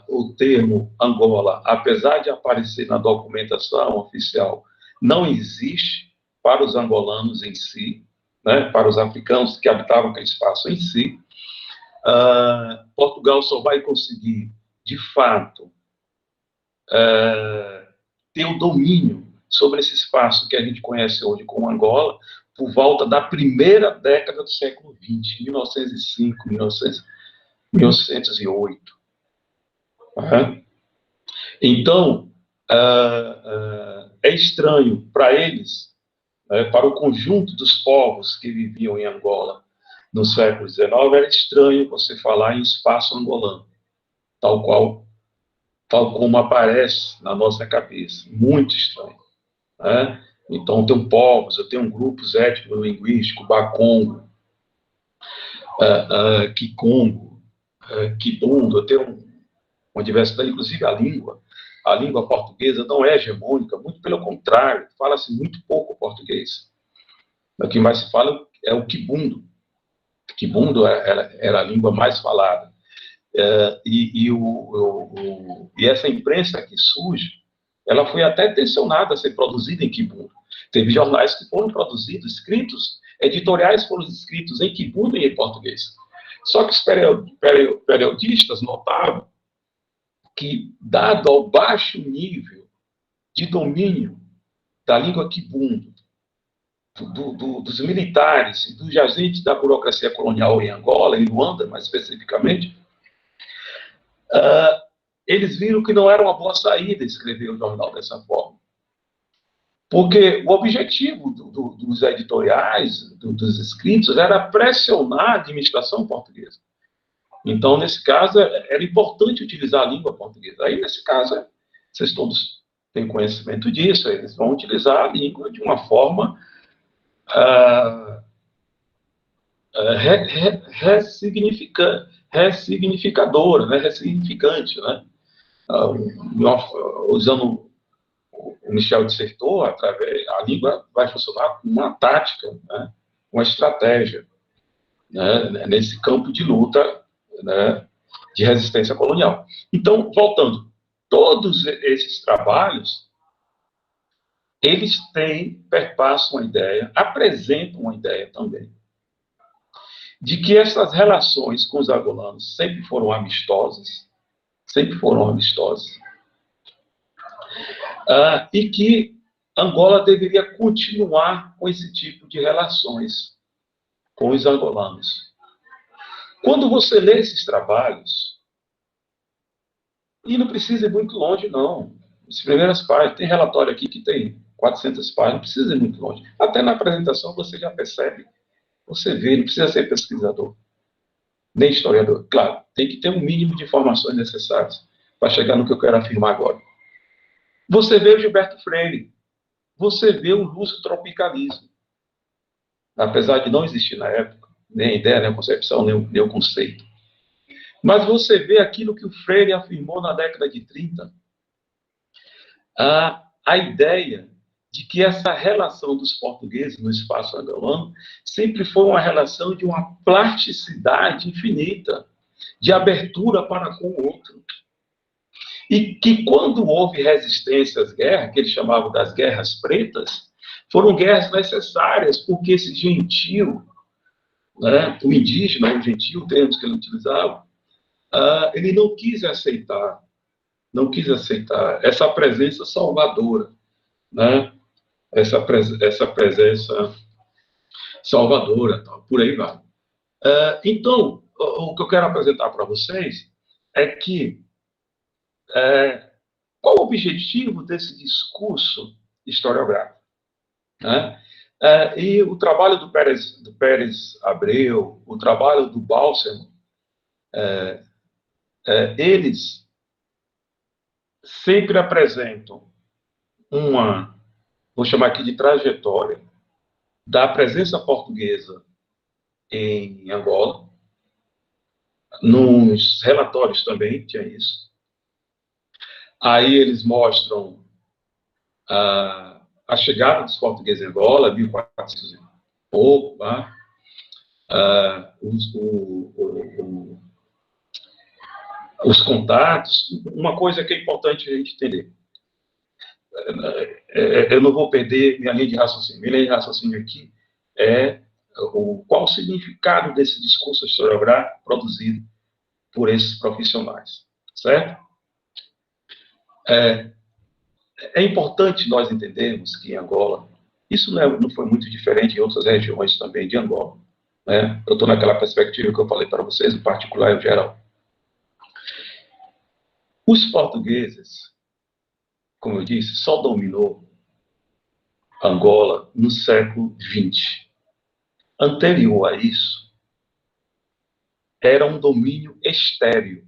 o termo Angola, apesar de aparecer na documentação oficial, não existe para os angolanos em si, né, para os africanos que habitavam aquele espaço em si. Portugal só vai conseguir, de fato, ter o domínio sobre esse espaço que a gente conhece hoje como Angola, por volta da primeira década do século XX, 1905, 1908. Então, é estranho para eles, para o conjunto dos povos que viviam em Angola no século XIX, era estranho você falar em espaço angolano, tal como aparece na nossa cabeça. Muito estranho. Né? Então, eu tenho grupos étnico-linguísticos, Bakongo, Kikongo, Kibundo, eu tenho uma diversidade, inclusive a língua portuguesa não é hegemônica, muito pelo contrário, fala-se muito pouco português. O que mais se fala é o Kibundo. Kibundo era a língua mais falada. E essa imprensa que surge, ela foi até tensionada a ser produzida em Kibundo. Teve jornais que foram produzidos, escritos, editoriais foram escritos em Kibundo e em português. Só que os periodistas notavam que, dado ao baixo nível de domínio da língua Kibundo, dos militares e dos agentes da burocracia colonial em Angola, em Luanda, mais especificamente, eles viram que não era uma boa saída escrever o jornal dessa forma. Porque o objetivo dos editoriais, dos escritos, era pressionar a administração portuguesa. Então, nesse caso, era importante utilizar a língua portuguesa. Aí, nesse caso, vocês todos têm conhecimento disso, eles vão utilizar a língua de uma forma ressignificadora, né? Ressignificante, né? Usando o Michel dissertou, a língua vai funcionar como uma tática, né? Uma estratégia, né? Nesse campo de luta, né? De resistência colonial. Então, voltando, todos esses trabalhos, eles perpassam uma ideia, apresentam uma ideia também, de que essas relações com os angolanos sempre foram amistosas, e que Angola deveria continuar com esse tipo de relações com os angolanos. Quando você lê esses trabalhos, e não precisa ir muito longe, não. As primeiras páginas, tem relatório aqui que tem 400 páginas, não precisa ir muito longe. Até na apresentação você já percebe, você vê, não precisa ser pesquisador, nem historiador. Claro, tem que ter um mínimo de informações necessárias para chegar no que eu quero afirmar agora. Você vê o Gilberto Freire, você vê o luso-tropicalismo. Apesar de não existir na época, nem a ideia, nem a concepção, nem o conceito. Mas você vê aquilo que o Freire afirmou na década de 30, a ideia de que essa relação dos portugueses no espaço angolano sempre foi uma relação de uma plasticidade infinita, de abertura para com o outro. E que quando houve resistência às guerras, que eles chamavam das guerras pretas, Foram guerras necessárias, porque esse gentio, né, o indígena, o gentio, termos que ele utilizava, ele não quis aceitar essa presença salvadora, né? Essa presença salvadora, tal, por aí vai. Então, o que eu quero apresentar para vocês é que qual o objetivo desse discurso historiográfico, né? E o trabalho do Pérez Abreu, o trabalho do Balsamo, eles sempre apresentam vou chamar aqui de trajetória, da presença portuguesa em Angola. Nos relatórios também tinha isso. Aí eles mostram a chegada dos portugueses em Angola, 1400 e pouco, tá? Os contatos. Uma coisa que é importante a gente entender. Eu não vou perder minha linha de raciocínio. Minha linha de raciocínio aqui é qual o significado desse discurso historiográfico produzido por esses profissionais, certo? É importante nós entendermos que em Angola, isso não foi muito diferente em outras regiões também de Angola, né? Eu estou naquela perspectiva que eu falei para vocês, em particular e em geral. Os portugueses, como eu disse, só dominou Angola no século XX. Anterior a isso, era um domínio estéril.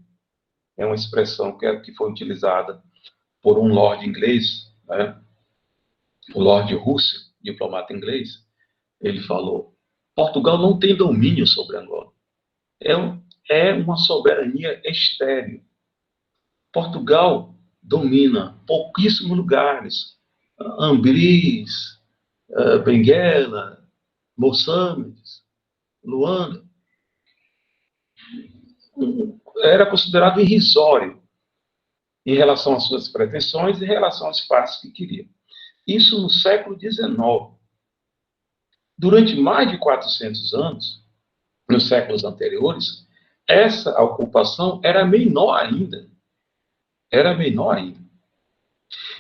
É uma expressão que foi utilizada por um lord inglês, né? O Lord Russell, diplomata inglês. Ele falou: Portugal não tem domínio sobre Angola. É uma soberania estéril. Portugal domina pouquíssimos lugares. Ambris, Benguela, Moçambique, Luanda. Era considerado irrisório em relação às suas pretensões e em relação aos espaços que queria. Isso no século XIX. Durante mais de 400 anos, nos séculos anteriores, essa ocupação era menor ainda. Era menor ainda.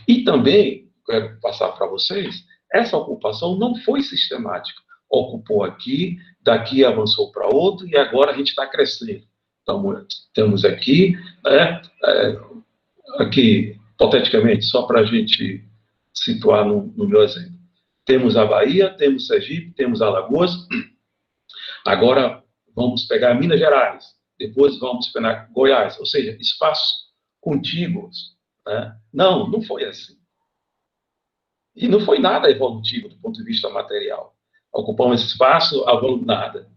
E também, quero passar para vocês, essa ocupação não foi sistemática. Ocupou aqui, daqui avançou para outro, e agora a gente está crescendo. Então, estamos aqui, né, aqui, hipoteticamente, só para a gente situar no meu exemplo. Temos a Bahia, temos Sergipe, temos Alagoas. Agora vamos pegar Minas Gerais, depois vamos pegar Goiás, ou seja, espaços contíguos, né? Não foi assim. E não foi nada evolutivo do ponto de vista material. Ocupamos esse espaço, nada.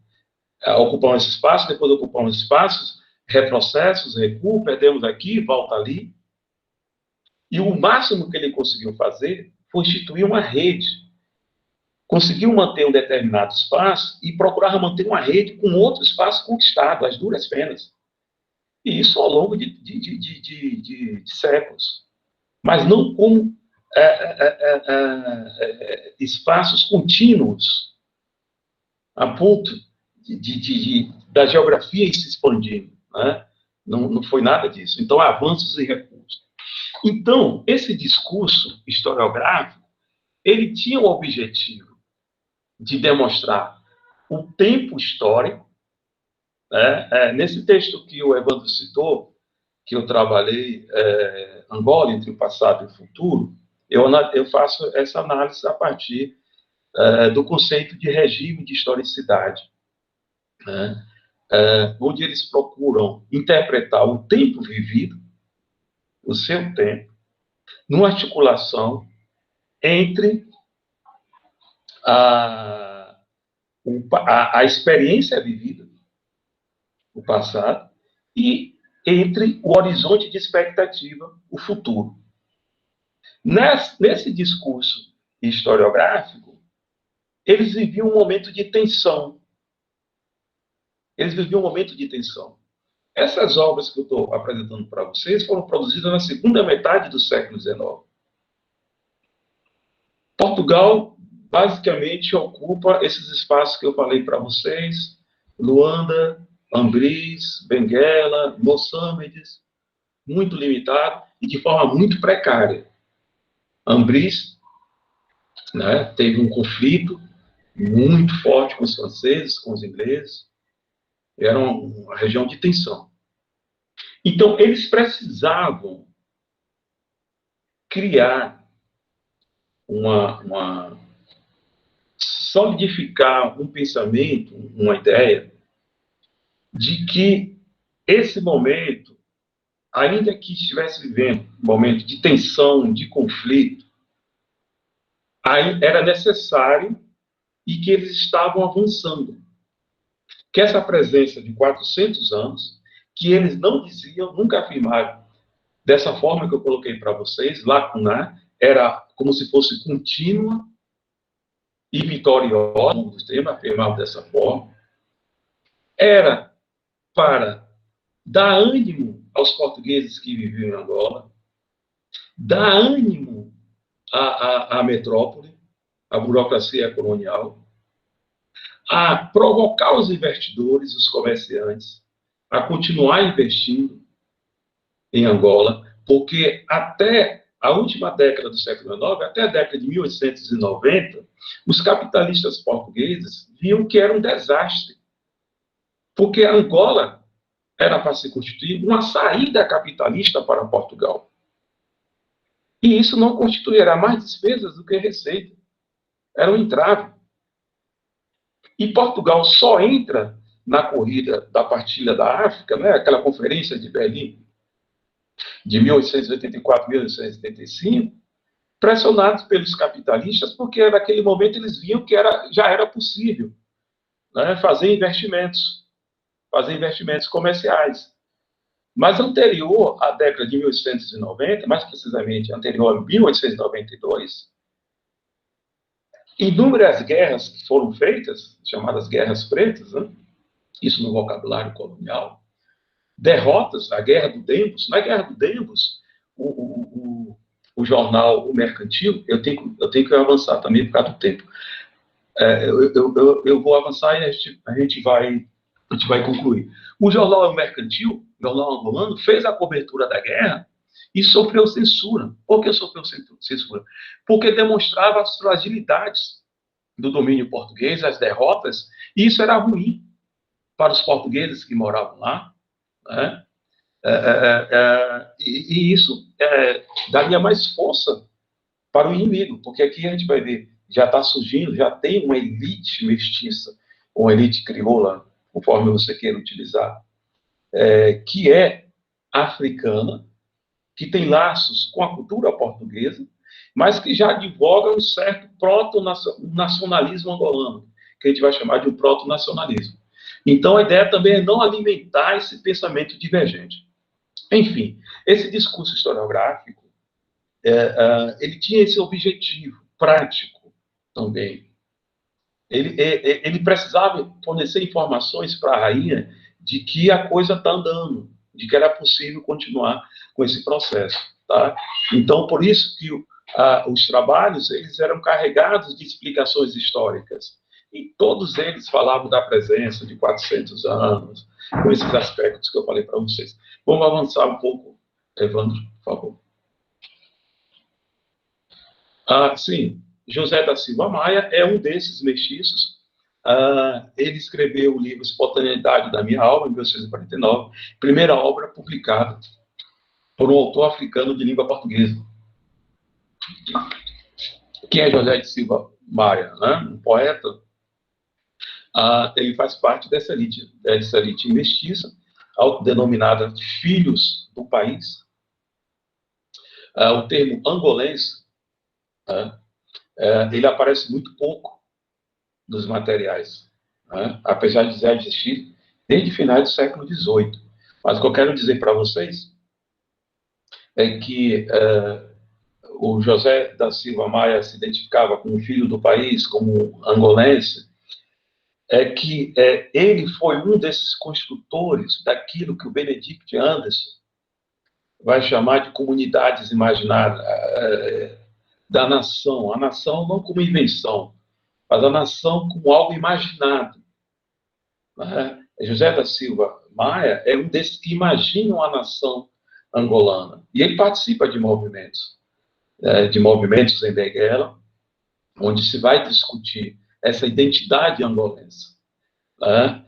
Ocupamos esse espaço, depois ocupamos espaços, retrocessos, recuo, perdemos aqui, volta ali. E o máximo que ele conseguiu fazer foi instituir uma rede. Conseguiu manter um determinado espaço e procurava manter uma rede com outro espaço conquistado, às duras penas. E isso ao longo de séculos. Mas não como espaços contínuos, a ponto da geografia ir se expandindo, né? Não foi nada disso. Então, avanços e recursos. Então, esse discurso historiográfico, ele tinha o objetivo de demonstrar o tempo histórico, né? Nesse texto que o Evandro citou, que eu trabalhei, Angola, entre o passado e o futuro, eu faço essa análise a partir do conceito de regime de historicidade, né? Onde eles procuram interpretar o tempo vivido, o seu tempo, numa articulação entre a experiência vivida, o passado, e entre o horizonte de expectativa, o futuro. Nesse discurso historiográfico, eles viviam um momento de tensão. Essas obras que eu estou apresentando para vocês foram produzidas na segunda metade do século XIX. Portugal basicamente ocupa esses espaços que eu falei para vocês: Luanda, Ambris, Benguela, Moçambique, muito limitado e de forma muito precária. Ambris, né, teve um conflito muito forte com os franceses, com os ingleses, era uma região de tensão. Então, eles precisavam criar solidificar um pensamento, uma ideia, de que esse momento, ainda que estivesse vivendo um momento de tensão, de conflito, aí era necessário e que eles estavam avançando. Que essa presença de 400 anos, que eles não diziam, nunca afirmaram, dessa forma que eu coloquei para vocês, lacunar, era como se fosse contínua e vitoriosa, um dos temas afirmavam dessa forma, era para dar ânimo aos portugueses que viviam em Angola, dar ânimo à metrópole, à burocracia colonial, a provocar os investidores, os comerciantes, a continuar investindo em Angola, porque até a última década do século XIX, até a década de 1890, os capitalistas portugueses viam que era um desastre, porque Angola era para se constituir uma saída capitalista para Portugal. E isso não constituirá mais despesas do que receita. Era um entrave. E Portugal só entra na corrida da partilha da África, né, aquela conferência de Berlim, de 1884 a 1885, pressionados pelos capitalistas, porque naquele momento eles viam que já era possível, né, fazer investimentos comerciais. Mas anterior à década de 1890, mais precisamente anterior a 1892, inúmeras guerras que foram feitas, chamadas guerras pretas, né? Isso no vocabulário colonial, derrotas, a Guerra do Dembos. Na Guerra do Dembos, o jornal O Mercantil, eu tenho que avançar também por causa do tempo. Eu vou avançar e a gente vai concluir. O jornal O Mercantil, o jornal angolano, fez a cobertura da guerra e sofreu censura. Por que sofreu censura? Porque demonstrava as fragilidades do domínio português, as derrotas, e isso era ruim para os portugueses que moravam lá, né? E isso daria mais força para o inimigo, porque aqui a gente vai ver, já está surgindo, já tem uma elite mestiça, uma elite crioula, conforme você queira utilizar, que é africana, que tem laços com a cultura portuguesa, mas que já advoga um certo proto-nacionalismo angolano, que a gente vai chamar de um proto-nacionalismo. Então, a ideia também é não alimentar esse pensamento divergente. Enfim, esse discurso historiográfico, ele tinha esse objetivo prático também. Ele precisava fornecer informações para a rainha de que a coisa está andando, de que era possível continuar com esse processo. Tá? Então, por isso que os trabalhos eles eram carregados de explicações históricas. E todos eles falavam da presença de 400 anos, com esses aspectos que eu falei para vocês. Vamos avançar um pouco, Evandro, por favor. Sim, José da Silva Maia é um desses mestiços. Ele escreveu o livro Espontaneidade da Minha Alma, em 1949, primeira obra publicada por um autor africano de língua portuguesa. Quem é José de Silva Maia? Né? Um poeta. Ele faz parte dessa elite mestiça, autodenominada Filhos do País. O termo angolense, ele aparece muito pouco nos materiais, né? Apesar de já existir desde finais do século XVIII. Mas o que eu quero dizer para vocês é que o José da Silva Maia se identificava como filho do país, como angolense, é que ele foi um desses construtores daquilo que o Benedict Anderson vai chamar de comunidades imaginárias da nação. A nação não como invenção, mas a nação como algo imaginado. Né? José da Silva Maia é um desses que imaginam a nação angolana. E ele participa de movimentos em Benguela, onde se vai discutir essa identidade angolense, né?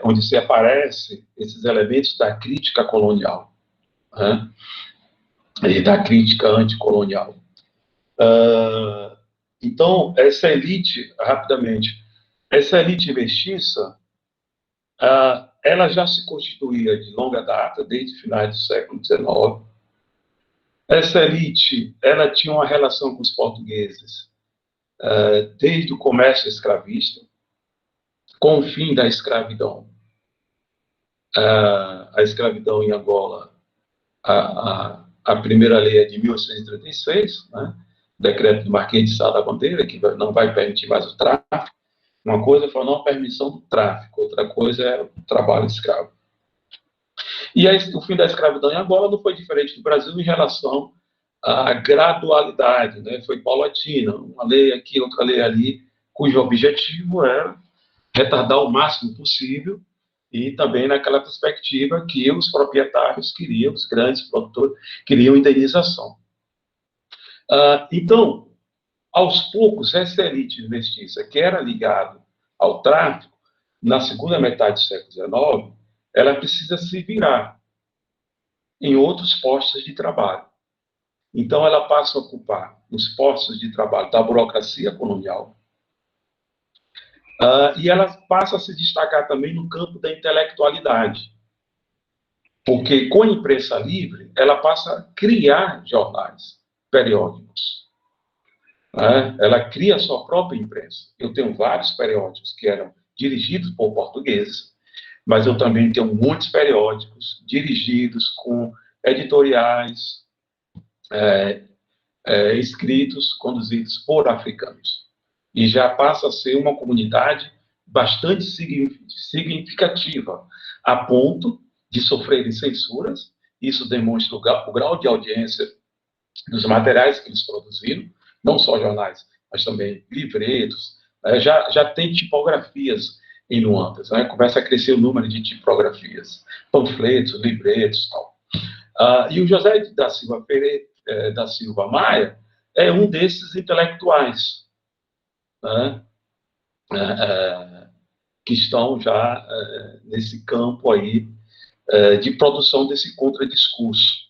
Onde se aparecem esses elementos da crítica colonial, né? E da crítica anticolonial. Então, essa elite, rapidamente, essa elite mestiça, ela já se constituía de longa data, desde finais do século XIX. Essa elite, ela tinha uma relação com os portugueses desde o comércio escravista, com o fim da escravidão. A escravidão em Angola, a primeira lei é de 1836, né? Decreto do Marquês de Sá da Bandeira, que não vai permitir mais o tráfico. Uma coisa foi a não permissão do tráfico, outra coisa é o trabalho escravo. E o fim da escravidão em Angola não foi diferente do Brasil em relação à gradualidade, né? Foi paulatina, uma lei aqui, outra lei ali, cujo objetivo era retardar o máximo possível e também naquela perspectiva que os proprietários queriam, os grandes produtores, queriam indenização. Então, aos poucos, essa elite mestiça, que era ligada ao tráfico, na segunda metade do século XIX, ela precisa se virar em outros postos de trabalho. Então, ela passa a ocupar os postos de trabalho da burocracia colonial, e ela passa a se destacar também no campo da intelectualidade, porque com a imprensa livre, ela passa a criar jornais, periódicos. Ela cria a sua própria imprensa. Eu tenho vários periódicos que eram dirigidos por portugueses, mas eu também tenho muitos periódicos dirigidos com editoriais escritos, conduzidos por africanos. E já passa a ser uma comunidade bastante significativa, a ponto de sofrerem censuras. Isso demonstra o grau de audiência dos materiais que eles produziram, não só jornais, mas também livretos. Já tem tipografias em Luandas, né? Começa a crescer o número de tipografias, panfletos, livretos e tal. E o José da Silva da Silva Maia é um desses intelectuais, né? Que estão já nesse campo aí de produção desse contradiscurso,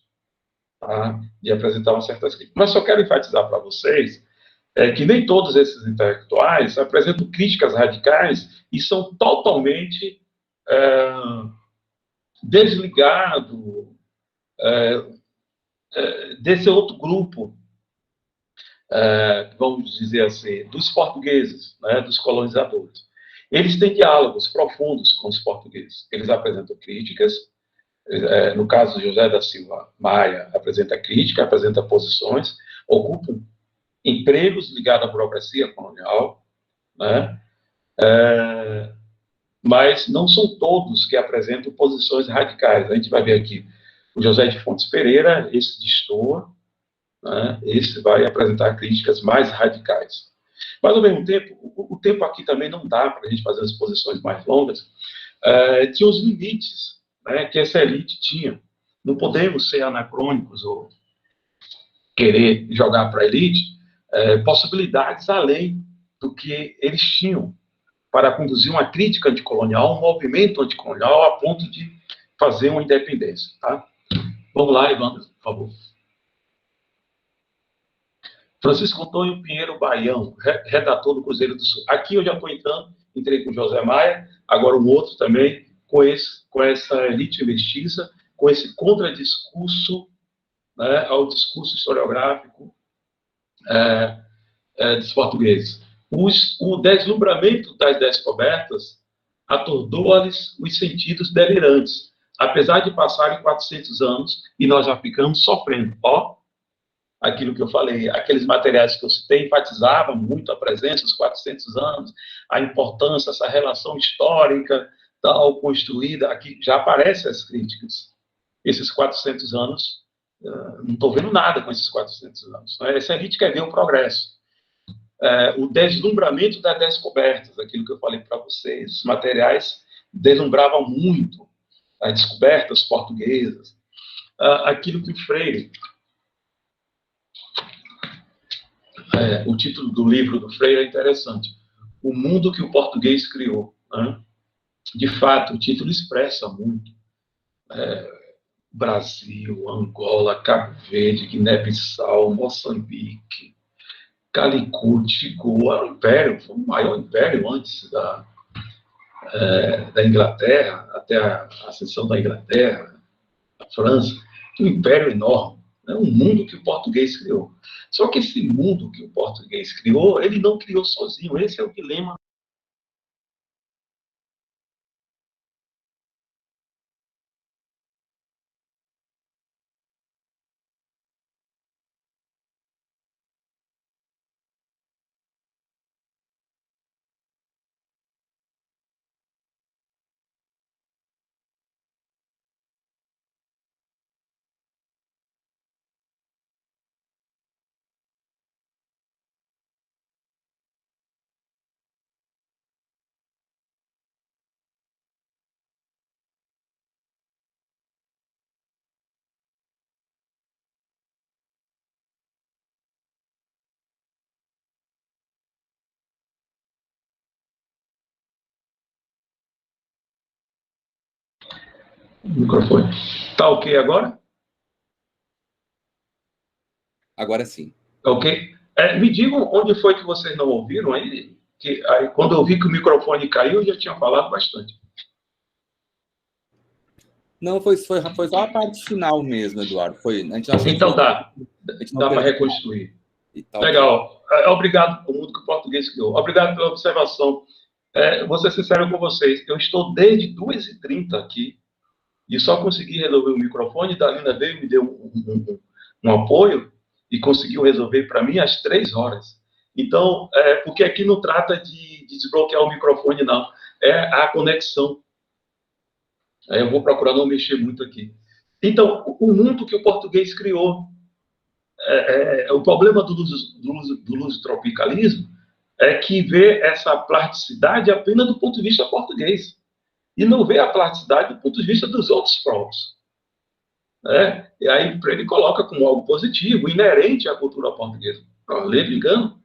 tá? De apresentar uma certa crítica. Mas só quero enfatizar para vocês que nem todos esses intelectuais apresentam críticas radicais e são totalmente desligados desse outro grupo, vamos dizer assim, dos portugueses, né, dos colonizadores. Eles têm diálogos profundos com os portugueses. Eles apresentam críticas. No caso de José da Silva Maia, apresenta crítica, apresenta posições, ocupam empregos ligados à burocracia colonial, né? Mas não são todos que apresentam posições radicais. A gente vai ver aqui o José de Fontes Pereira, esse destoa, né? Esse vai apresentar críticas mais radicais. Mas, ao mesmo tempo, o tempo aqui também não dá para a gente fazer as posições mais longas. Tinha os limites, né, que essa elite tinha. Não podemos ser anacrônicos ou querer jogar para a elite possibilidades além do que eles tinham para conduzir uma crítica anticolonial, um movimento anticolonial a ponto de fazer uma independência. Tá? Vamos lá, Evandro, por favor. Francisco Antônio Pinheiro Baião, redator do Cruzeiro do Sul. Aqui eu já estou entrando, entrei com José Maia, agora um outro também, com essa elite mestiça, com esse contradiscurso, né, ao discurso historiográfico dos portugueses. O deslumbramento das descobertas atordoa-lhes os sentidos delirantes, apesar de passarem 400 anos e nós já ficamos sofrendo. Aquilo que eu falei, aqueles materiais que eu citei enfatizavam muito a presença dos 400 anos, a importância, essa relação histórica tal construída, aqui já aparecem as críticas. Esses 400 anos, não estou vendo nada com esses 400 anos. Essa elite quer ver o progresso. o deslumbramento das descobertas, aquilo que eu falei para vocês. Os materiais deslumbravam muito as descobertas portuguesas, aquilo que o Freire... o título do livro do Freire é interessante. O mundo que o português criou. Né? De fato, o título expressa muito. Brasil, Angola, Cabo Verde, Guiné-Bissau, Moçambique, Calicut, Goa, o império, foi o maior império antes da Inglaterra, até a ascensão da Inglaterra, a França, um império enorme, né? Um mundo que o português criou. Só que esse mundo que o português criou, ele não criou sozinho, esse é o dilema. O microfone. Tá ok agora? Agora sim. Ok? Me digam onde foi que vocês não ouviram aí, aí quando eu vi que o microfone caiu, eu já tinha falado bastante. Não, foi só a parte final mesmo, Eduardo. Então dá para reconstruir. Legal. Obrigado por mundo que o português criou. Obrigado pela observação. Vou ser sincero com vocês, eu estou desde 2h30 aqui e só consegui resolver o microfone. Dalina veio, me deu um apoio e conseguiu resolver para mim às 3 horas. Então, porque aqui não trata de desbloquear o microfone, não. É a conexão. Eu vou procurar não mexer muito aqui. Então, o mundo que o português criou, o problema do lusitropicalismo é que vê essa plasticidade apenas do ponto de vista português e não vê a plasticidade do ponto de vista dos outros povos. E aí ele coloca como algo positivo, inerente à cultura portuguesa. Ledo engano,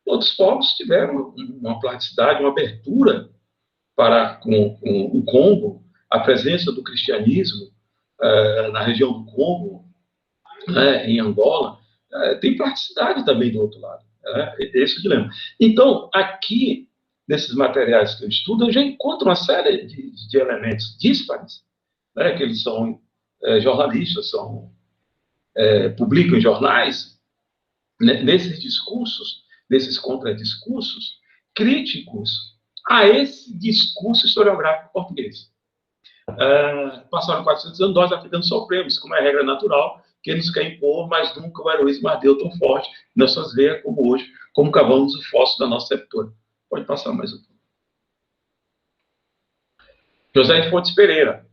outros povos tiveram uma plasticidade, uma abertura com o Congo, a presença do cristianismo na região do Congo, em Angola, tem plasticidade também do outro lado. Esse é o dilema. Então, aqui, nesses materiais que eu estudo, eu já encontro uma série de elementos díspares, que eles são jornalistas, publicam em jornais, nesses discursos, nesses contradiscursos, críticos a esse discurso historiográfico português. Passaram 400 anos, nós africanos sofremos, como é regra natural, que nos quer impor, mas nunca o heroísmo ardeu tão forte em nossas veias como hoje, como cavamos o fósforo da nossa sepultura. Pode passar mais um pouco. José de Fontes Pereira.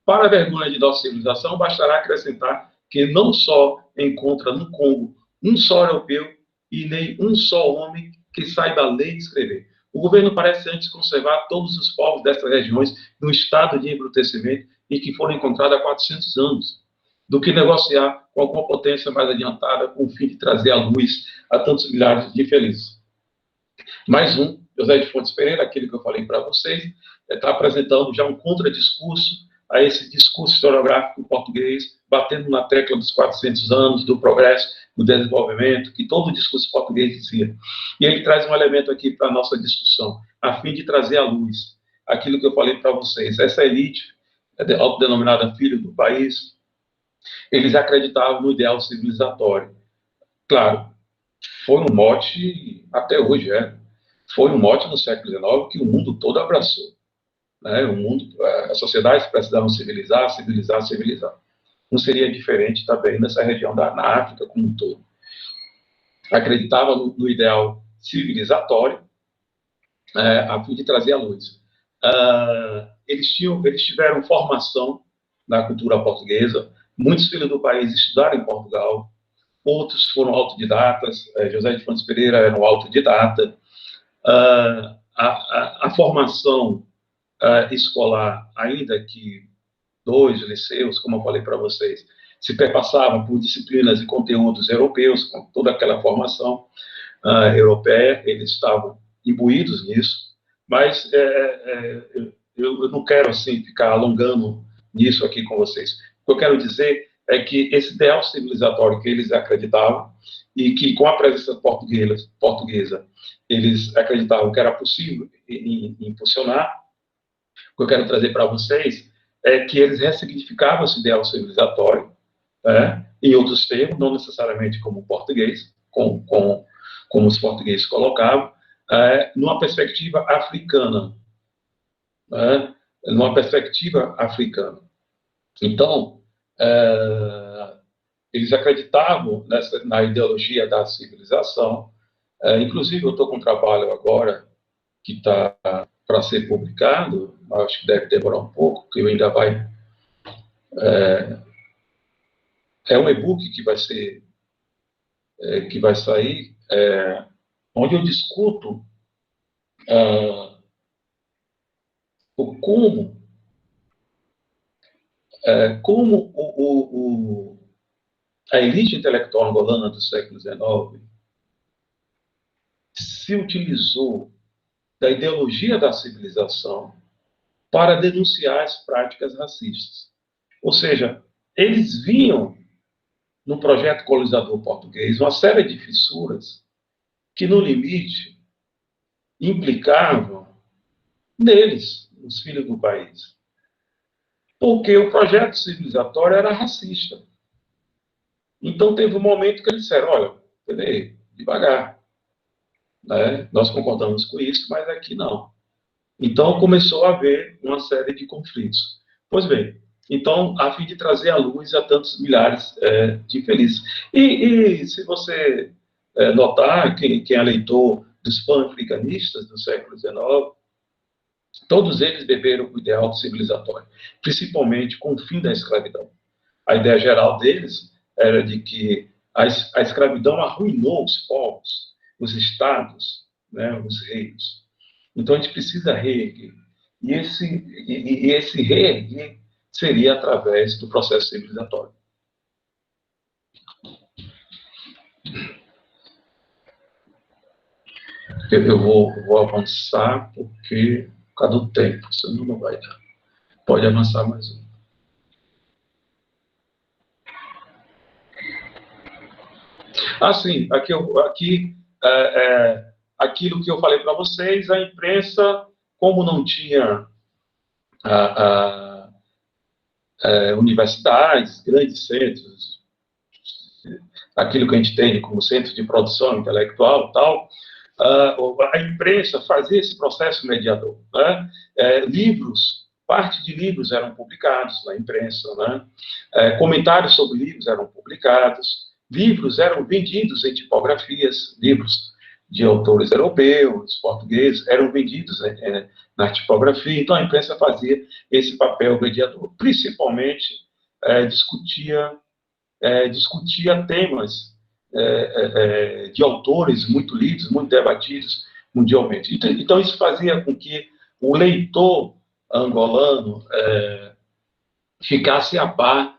Para a vergonha de nossa civilização, bastará acrescentar que não só encontra no Congo um só europeu e nem um só homem que saiba ler e escrever. O governo parece antes conservar todos os povos dessas regiões num estado de embrutecimento e que foram encontrados há 400 anos, do que negociar com alguma potência mais adiantada com o fim de trazer à luz a tantos milhares de infelizes. Mais um, José de Fontes Pereira, aquele que eu falei para vocês, está apresentando já um contradiscurso a esse discurso historiográfico português, batendo na tecla dos 400 anos, do progresso, do desenvolvimento, que todo o discurso português dizia. E ele traz um elemento aqui para a nossa discussão, a fim de trazer à luz aquilo que eu falei para vocês. Essa elite, autodenominada filho do país, eles acreditavam no ideal civilizatório. Claro, foi um mote, até hoje foi um mote no século XIX que o mundo todo abraçou. O mundo, as sociedades precisavam civilizar. Não seria diferente também nessa região na África como um todo. Acreditava no ideal civilizatório, a fim de trazer a luz. Eles tiveram formação na cultura portuguesa. Muitos filhos do país estudaram em Portugal. outros foram autodidatas. José de Fontes Pereira era um autodidata. A formação escolar, ainda que 2 liceus, como eu falei para vocês, se perpassavam por disciplinas e conteúdos europeus, com toda aquela formação europeia, eles estavam imbuídos nisso, mas eu não quero assim ficar alongando nisso aqui com vocês. O que eu quero dizer é que esse ideal civilizatório que eles acreditavam, e que com a presença portuguesa eles acreditavam que era possível impulsionar, o que eu quero trazer para vocês é que eles ressignificavam esse ideal civilizatório, em outros termos, não necessariamente como o português, como os portugueses colocavam, numa perspectiva africana. Numa perspectiva africana. Então, eles acreditavam na ideologia da civilização. Inclusive, eu estou com um trabalho agora que está para ser publicado, acho que deve demorar um pouco, porque ainda vai... É um e-book que vai sair, onde eu discuto como a elite intelectual angolana do século XIX se utilizou da ideologia da civilização para denunciar as práticas racistas. Ou seja, eles viam no projeto colonizador português uma série de fissuras que, no limite, implicavam neles, os filhos do país. Porque o projeto civilizatório era racista. Então, teve um momento que eles disseram, olha, peraí, devagar. Nós concordamos com isso, mas aqui não. Então, começou a haver uma série de conflitos. Pois bem, então, a fim de trazer à luz a tantos milhares de infelizes. E se você notar, quem é leitor dos pan-africanistas do século XIX, todos eles beberam o ideal civilizatório, principalmente com o fim da escravidão. A ideia geral deles era de que a escravidão arruinou os povos, os estados, os reinos. Então, a gente precisa reerguer. E esse reerguer seria através do processo civilizatório. Eu vou avançar por causa do tempo, senão não vai dar. Pode avançar mais um. Sim, aquilo que eu falei para vocês, a imprensa, como não tinha universidades, grandes centros, aquilo que a gente tem como centro de produção intelectual e tal, a imprensa fazia esse processo mediador. Livros, parte de livros eram publicados na imprensa, comentários sobre livros eram publicados, livros eram vendidos em tipografias, livros de autores europeus, portugueses, eram vendidos na tipografia. Então, a imprensa fazia esse papel mediador. Principalmente, discutia temas de autores muito lidos, muito debatidos mundialmente. Então, isso fazia com que o leitor angolano ficasse a par,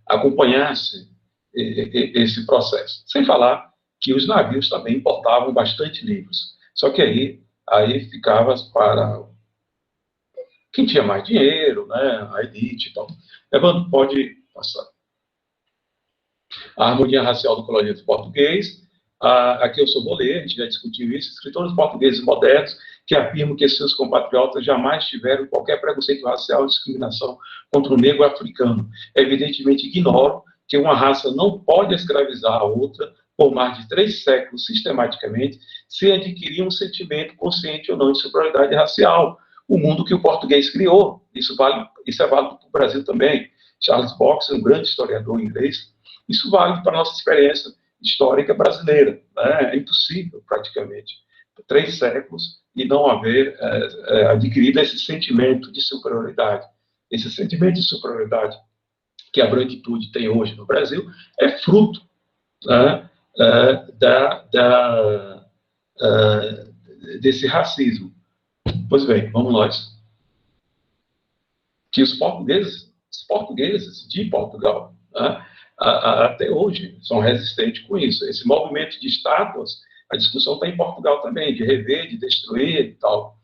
acompanhasse esse processo. Sem falar que os navios também importavam bastante livros. Só que aí ficava para quem tinha mais dinheiro, a elite e tal. Evandro, pode passar. A harmonia racial do colonialismo português. Aqui eu sou Bolê, a gente já discutiu isso. Escritores portugueses modernos que afirmam que seus compatriotas jamais tiveram qualquer preconceito racial ou discriminação contra o negro africano. Evidentemente ignoram que uma raça não pode escravizar a outra por mais de 3 séculos sistematicamente, sem adquirir um sentimento consciente ou não de superioridade racial. O mundo que o português criou, isso é válido para o Brasil também. Charles Boxer, um grande historiador inglês, isso vale para a nossa experiência histórica brasileira. É impossível, praticamente, 3 séculos e não haver adquirido esse sentimento de superioridade. Esse sentimento de superioridade que a branquitude tem hoje no Brasil é fruto né, desse racismo. Pois bem, vamos nós. Que os portugueses de Portugal, né, até hoje, são resistentes com isso. Esse movimento de estátuas, a discussão está em Portugal também, de rever, de destruir e tal.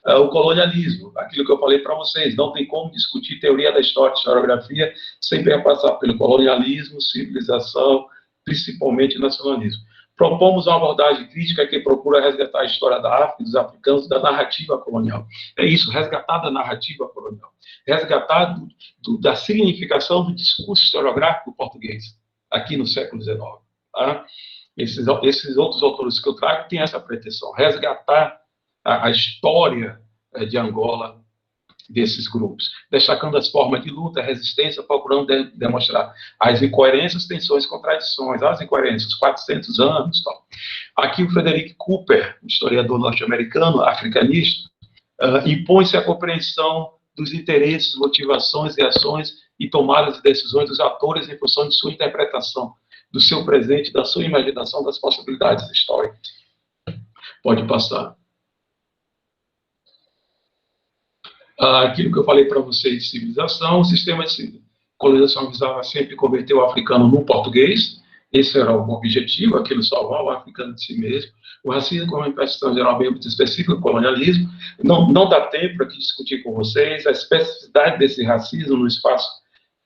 O colonialismo, aquilo que eu falei para vocês, não tem como discutir teoria da história, historiografia, sem passar pelo colonialismo, civilização, principalmente nacionalismo. Propomos uma abordagem crítica que procura resgatar a história da África, dos africanos, da narrativa colonial. É isso, resgatar da narrativa colonial. Resgatar da significação do discurso historiográfico português, aqui no século XIX. Tá? Esses outros autores que eu trago têm essa pretensão, resgatar a história de Angola, desses grupos, destacando as formas de luta, resistência, procurando demonstrar as incoerências, tensões, contradições, as incoerências, 400 anos, tal. Aqui o Frederick Cooper, historiador norte-americano, africanista, impõe-se a compreensão dos interesses, motivações, reações e tomadas de decisões dos atores em função de sua interpretação, do seu presente, da sua imaginação, das possibilidades históricas. Pode passar. Aquilo que eu falei para vocês de civilização, o sistema de colonização visava sempre converter o africano no português, esse era o objetivo, aquilo salvar o africano de si mesmo. O racismo como manifestação geral bem específica do colonialismo, não dá tempo para discutir com vocês a especificidade desse racismo no espaço,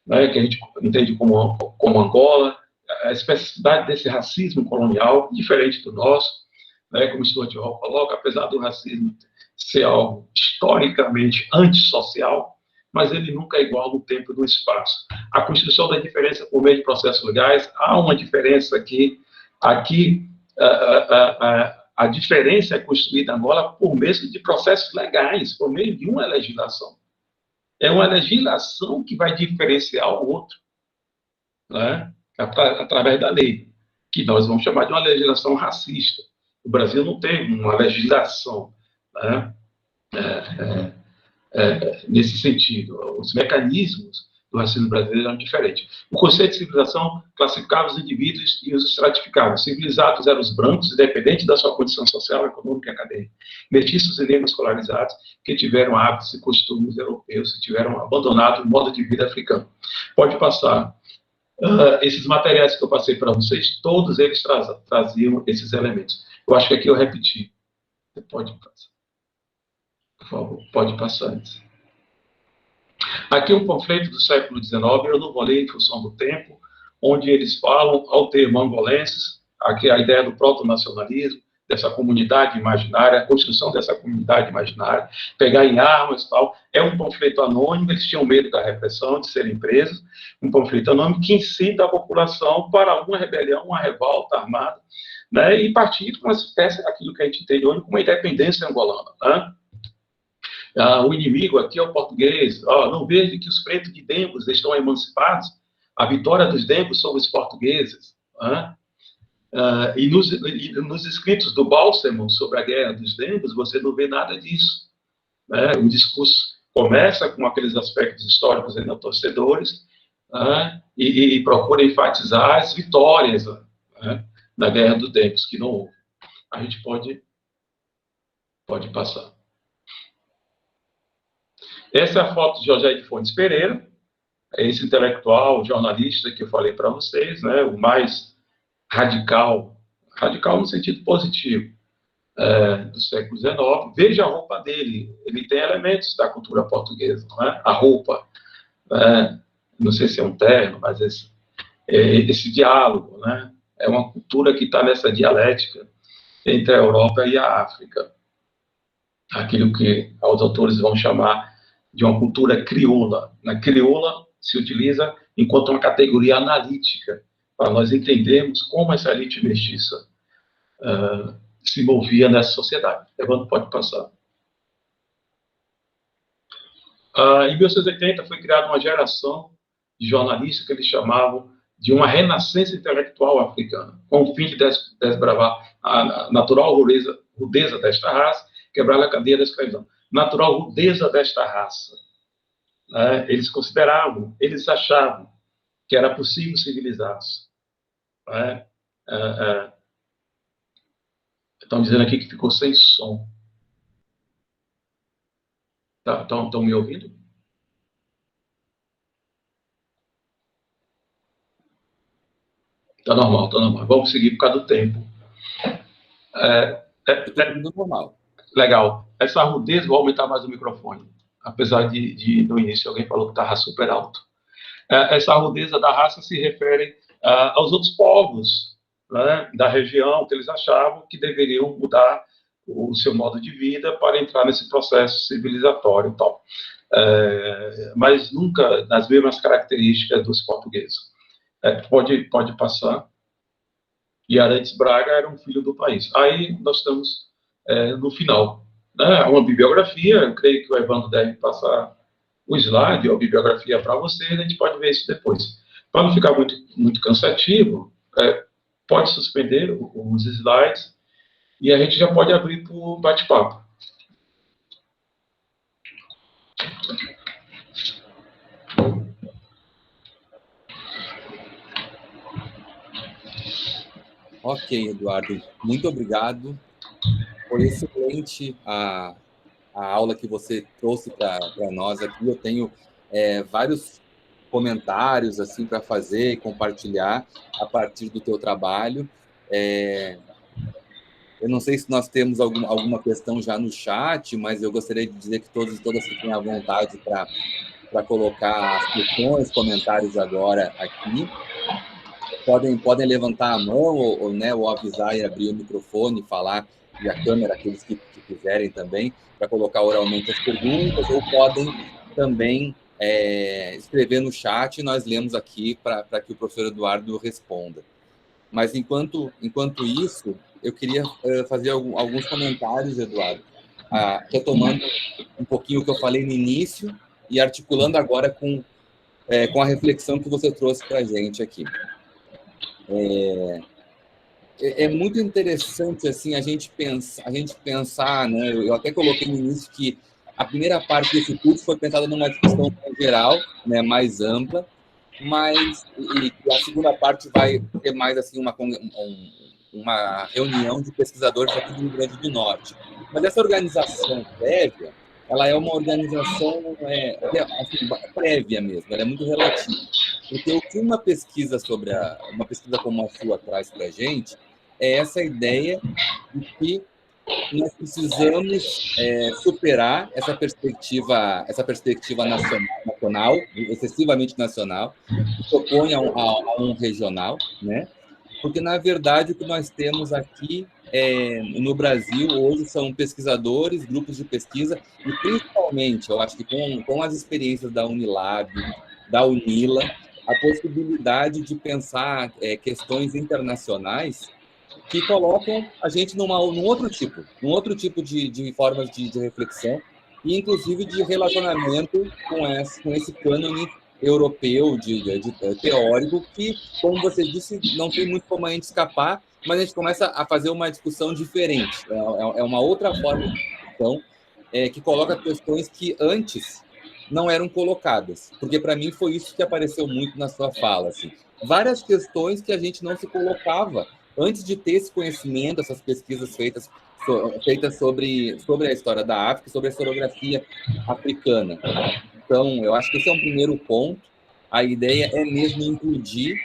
né, que a gente entende como Angola, a especificidade desse racismo colonial, diferente do nosso, né, como Stuart Hall coloca, apesar do racismo ser algo historicamente antissocial, mas ele nunca é igual no tempo e no espaço. A construção da diferença por meio de processos legais, há uma diferença aqui a diferença é construída em Angola por meio de processos legais, por meio de uma legislação. É uma legislação que vai diferenciar o outro, né? Através da lei, que nós vamos chamar de uma legislação racista. O Brasil não tem uma legislação, né, nesse sentido. Os mecanismos do racismo brasileiro eram diferentes. O conceito de civilização classificava os indivíduos e os estratificava. Civilizados eram os brancos, independente da sua condição social, econômica e acadêmica. Mestiços e negros escolarizados, que tiveram hábitos e costumes europeus, que tiveram abandonado o modo de vida africano. Pode passar. Esses materiais que eu passei para vocês, todos eles traziam esses elementos. Eu acho que aqui eu repeti. Você pode passar. Por favor, pode passar antes. Aqui um panfleto do século XIX, eu não vou ler em função do tempo, onde eles falam ao termo angolenses, aqui a ideia do proto-nacionalismo, dessa comunidade imaginária, a construção dessa comunidade imaginária, pegar em armas e tal. É um panfleto anônimo, eles tinham medo da repressão, de serem presos, um panfleto anônimo que incita a população para uma rebelião, uma revolta armada, né, e partir com uma espécie daquilo que a gente entende hoje como uma independência angolana, né? O inimigo aqui é o português. Não vejo que os pretos de Dembos estão emancipados. A vitória dos Dembos são os portugueses. Né? E nos escritos do Bálsamo sobre a guerra dos Dembos, você não vê nada disso. Né? O discurso começa com aqueles aspectos históricos enaltecedores, né? e procura enfatizar as vitórias, né, da guerra dos Dembos, que não houve. A gente pode passar. Essa é a foto de José de Fontes Pereira, esse intelectual, jornalista que eu falei para vocês, né, o mais radical no sentido positivo, do século XIX. Veja a roupa dele, ele tem elementos da cultura portuguesa, não é? A roupa, não sei se é um terno, mas esse diálogo, né, é uma cultura que está nessa dialética entre a Europa e a África, aquilo que os autores vão chamar de uma cultura crioula. Na crioula se utiliza enquanto uma categoria analítica, para nós entendermos como essa elite mestiça se movia nessa sociedade. Evandro, pode passar. Em 1980 foi criada uma geração de jornalistas que eles chamavam de uma renascença intelectual africana, com o fim de desbravar a natural rudeza desta raça, quebrar a cadeia da escravidão. Natural rudeza desta raça. Eles consideravam, eles achavam que era possível civilizar-se. Estão dizendo aqui que ficou sem som. Estão me ouvindo? Tá normal, tá normal. Vamos seguir por causa do tempo. Normal. Legal. Essa rudez, vou aumentar mais o microfone. Apesar de no início alguém falou que estava super alto. Essa rudeza da raça se refere aos outros povos, né, da região, que eles achavam que deveriam mudar o seu modo de vida para entrar nesse processo civilizatório e tal. Mas nunca nas mesmas características dos portugueses. Pode passar. E Arantes Braga era um filho do país. Aí nós estamos no final. Né? Uma bibliografia, eu creio que o Evandro deve passar o slide ou a bibliografia para vocês, a gente pode ver isso depois. Para não ficar muito cansativo, pode suspender os slides e a gente já pode abrir para o bate-papo. Ok, Eduardo, muito obrigado. Foi excelente a aula que você trouxe para nós aqui. Eu tenho vários comentários assim para fazer e compartilhar a partir do teu trabalho. Eu não sei se nós temos alguma questão já no chat, mas eu gostaria de dizer que todos e todas fiquem à vontade para colocar as questões, comentários agora aqui. Podem levantar a mão ou avisar e abrir o microfone, falar, e a câmera, aqueles que quiserem também, para colocar oralmente as perguntas, ou podem também escrever no chat e nós lemos aqui para que o professor Eduardo responda. Mas, enquanto isso, eu queria fazer alguns comentários, Eduardo, retomando um pouquinho o que eu falei no início e articulando agora com a reflexão que você trouxe para a gente aqui. É muito interessante assim a gente pensar, né? Eu até coloquei no início que a primeira parte desse curso foi pensada numa discussão geral, né, mais ampla, mas a segunda parte vai ter mais assim uma reunião de pesquisadores aqui do Rio Grande do Norte. Mas essa organização prévia, ela é uma organização assim, prévia mesmo, ela é muito relativa. Porque o que uma pesquisa como a sua traz para a gente é essa ideia de que nós precisamos superar essa perspectiva nacional, excessivamente nacional, que se opõe a um regional, né? Porque, na verdade, o que nós temos aqui no Brasil hoje são pesquisadores, grupos de pesquisa, e principalmente, eu acho que com as experiências da Unilab, da Unila, a possibilidade de pensar questões internacionais que colocam a gente num outro tipo de formas de reflexão e, inclusive, de relacionamento com esse cânone europeu teórico que, como você disse, não tem muito como a gente escapar, mas a gente começa a fazer uma discussão diferente. É uma outra forma de discussão que coloca questões que antes não eram colocadas, porque para mim foi isso que apareceu muito na sua fala, assim. Várias questões que a gente não se colocava antes de ter esse conhecimento, essas pesquisas feitas sobre a história da África, sobre a historiografia africana. Então, eu acho que esse é um primeiro ponto. A ideia é mesmo incluir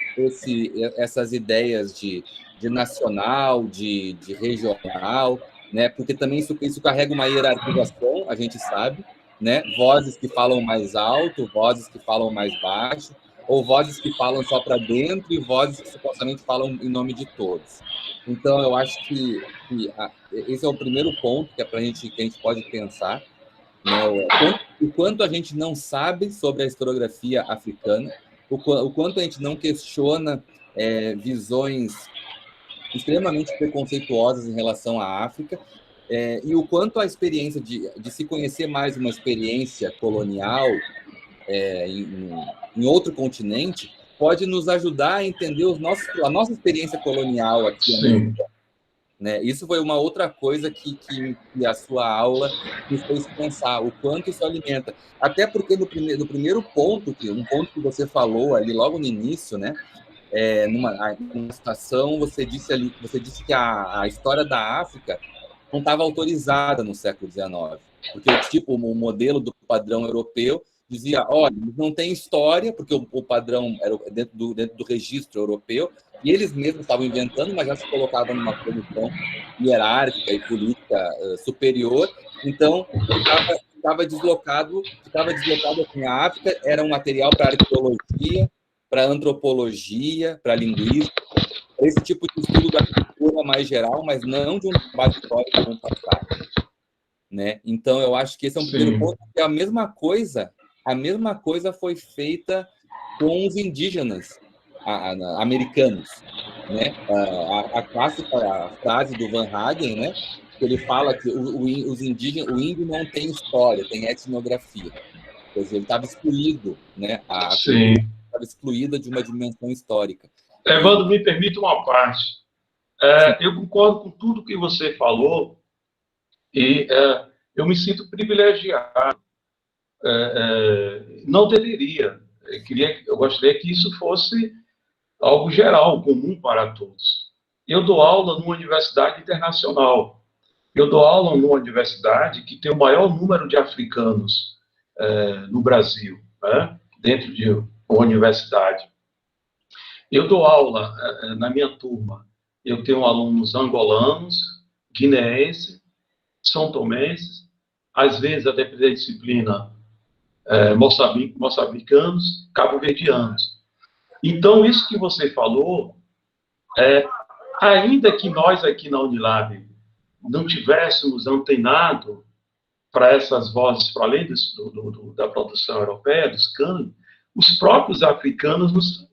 essas ideias de nacional, de regional, né? Porque também isso carrega uma hierarquização, a gente sabe, né? Vozes que falam mais alto, vozes que falam mais baixo, ou vozes que falam só para dentro e vozes que supostamente falam em nome de todos. Então, eu acho que esse é o primeiro ponto que a gente pode pensar, né? O quanto a gente não sabe sobre a historiografia africana, o quanto a gente não questiona visões extremamente preconceituosas em relação à África, e o quanto a experiência de se conhecer mais uma experiência colonial em outro continente pode nos ajudar a entender a nossa experiência colonial aqui americana, né? Isso foi uma outra coisa que a sua aula nos fez pensar, o quanto isso alimenta. Até porque no primeiro ponto, um ponto que você falou ali logo no início, né? numa situação, você disse que a história da África não estava autorizada no século XIX, porque o modelo do padrão europeu dizia, olha, não tem história, porque o padrão era dentro do registro europeu, e eles mesmos estavam inventando, mas já se colocavam numa posição hierárquica e política superior, então ficava deslocado assim, a África era um material para arqueologia, para antropologia, para linguística, para esse tipo de estudo da cultura mais geral, mas não de um debate histórico com o passado, né? Então, eu acho que esse é um primeiro ponto. A mesma coisa foi feita com os indígenas americanos, né? A clássica frase do Van Hagen, né? Ele fala que o índio não tem história, tem etnografia. Quer dizer, ele estava excluído, né? A cultura estava excluída de uma dimensão histórica. Evandro, me permite uma parte. Eu concordo com tudo que você falou e eu me sinto privilegiado. Não deveria. Eu gostaria que isso fosse algo geral, comum para todos. Eu dou aula numa universidade internacional. Eu dou aula numa universidade que tem o maior número de africanos no Brasil, né? Dentro de uma universidade. Eu dou aula na minha turma. Eu tenho alunos angolanos, guineenses, são tomenses, às vezes, até da disciplina, moçambicanos, cabo-verdianos. Então, isso que você falou, ainda que nós aqui na Unilab não tivéssemos antenado para essas vozes, para além da produção europeia, dos cânones, os próprios africanos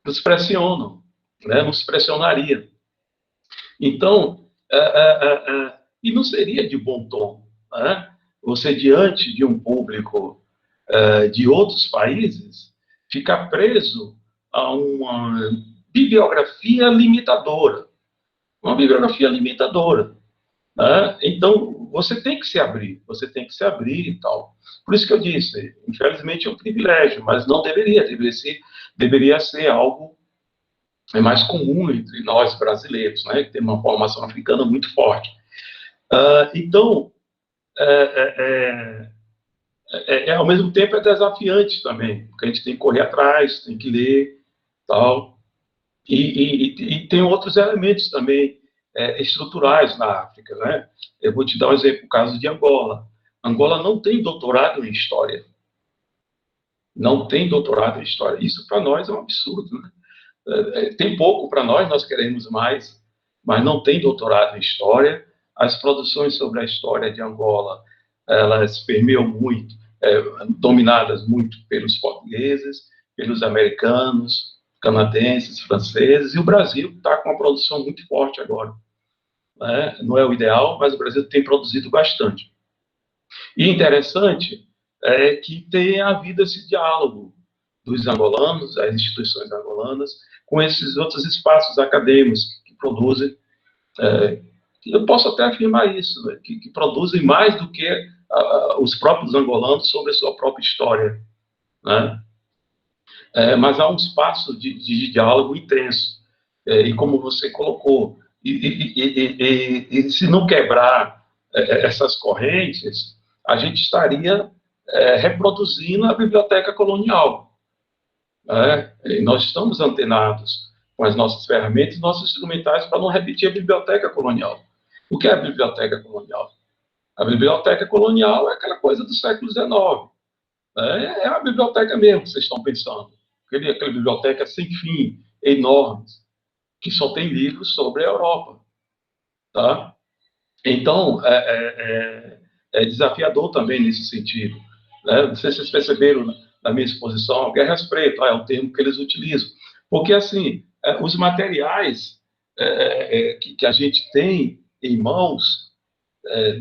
nos pressionam, né? Nos pressionariam. Então, e não seria de bom tom, né? Você, diante de um público de outros países, ficar preso a uma bibliografia limitadora. Uma bibliografia limitadora. Né? Então, você tem que se abrir e tal. Por isso que eu disse, infelizmente é um privilégio, mas não deveria ser algo mais comum entre nós brasileiros, né? Que tem uma formação africana muito forte. Então, ao mesmo tempo é desafiante também, porque a gente tem que correr atrás, tem que ler, tal. E tem outros elementos também estruturais na África, né? Eu vou te dar um exemplo, o caso de Angola. Angola não tem doutorado em história. Não tem doutorado em história. Isso para nós é um absurdo, né? Tem pouco para nós queremos mais, mas não tem doutorado em história. As produções sobre a história de Angola, elas permeiam muito, dominadas muito pelos portugueses, pelos americanos, canadenses, franceses, e o Brasil está com uma produção muito forte agora. Né? Não é o ideal, mas o Brasil tem produzido bastante. E interessante é que tenha havido esse diálogo dos angolanos, as instituições angolanas, com esses outros espaços acadêmicos que produzem, eu posso até afirmar isso, né, que produzem mais do que os próprios angolanos sobre a sua própria história. Né? Mas há um espaço de diálogo intenso. E como você colocou, e se não quebrar essas correntes, a gente estaria reproduzindo a biblioteca colonial. E nós estamos antenados com as nossas ferramentas, nossos instrumentais, para não repetir a biblioteca colonial. O que é a biblioteca colonial? A biblioteca colonial é aquela coisa do século XIX. É a biblioteca mesmo que vocês estão pensando. Aquela biblioteca sem fim, enorme, que só tem livros sobre a Europa. Tá? Então, é desafiador também nesse sentido. Né? Não sei se vocês perceberam na minha exposição, Guerras Pretas, é o termo que eles utilizam. Porque, assim, os materiais que a gente tem em mãos,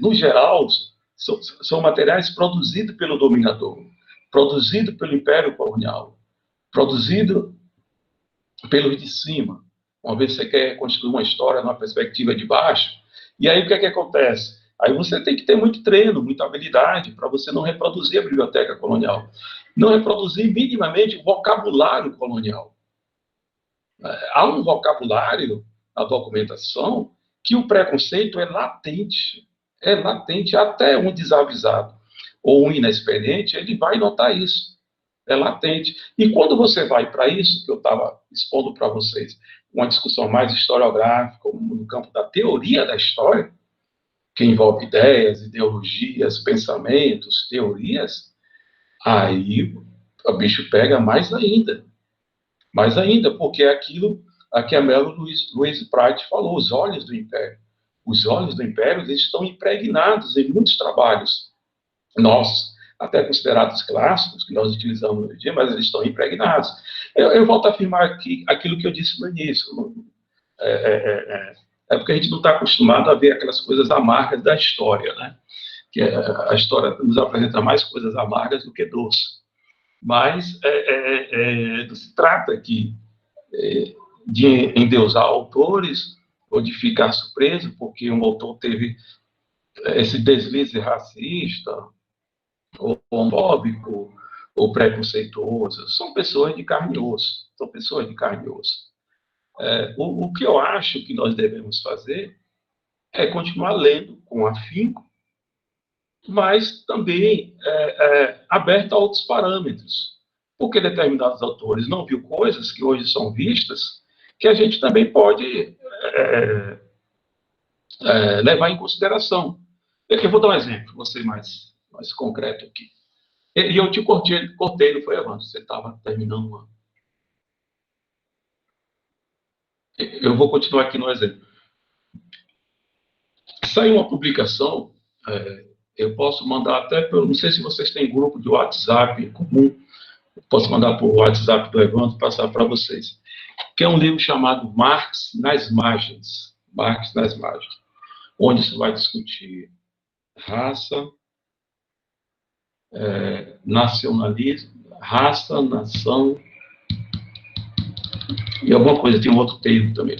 no geral, são materiais produzidos pelo dominador, produzidos pelo Império Colonial, produzidos pelos de cima. Uma vez você quer construir uma história numa perspectiva de baixo, e aí o que acontece? Aí você tem que ter muito treino, muita habilidade para você não reproduzir a biblioteca colonial. Não reproduzir minimamente o vocabulário colonial. Há um vocabulário na documentação que o preconceito é latente até um desavisado ou um inexperiente, ele vai notar isso, é latente. E quando você vai para isso, que eu estava expondo para vocês, uma discussão mais historiográfica, no campo da teoria da história, que envolve ideias, ideologias, pensamentos, teorias, aí o bicho pega mais ainda, porque é aquilo a que a Melo Luiz Prati falou, os olhos do Império. Os olhos do Império eles estão impregnados em muitos trabalhos nossos, até considerados clássicos, que nós utilizamos hoje em dia, mas eles estão impregnados. Eu volto a afirmar aqui aquilo que eu disse no início. É porque a gente não está acostumado a ver aquelas coisas amargas da história, né? Que a história nos apresenta mais coisas amargas do que doces. Mas não se trata aqui de endeusar autores ou de ficar surpreso porque um autor teve esse deslize racista, ou homofóbico, ou preconceituoso. São pessoas de carne e osso. O que eu acho que nós devemos fazer é continuar lendo com afinco, mas também aberto a outros parâmetros. Porque determinados autores não viu coisas que hoje são vistas, que a gente também pode levar em consideração. Eu vou dar um exemplo, vou ser mais concreto aqui. E eu te cortei, não foi, Evandro? Você estava terminando uma... Eu vou continuar aqui no exemplo. Saiu uma publicação, eu posso mandar até, não sei se vocês têm grupo de WhatsApp comum, posso mandar por WhatsApp do Evandro, passar para vocês, que é um livro chamado Marx nas Margens, onde se vai discutir raça, nacionalismo, raça, nação, e alguma coisa, tem um outro termo também.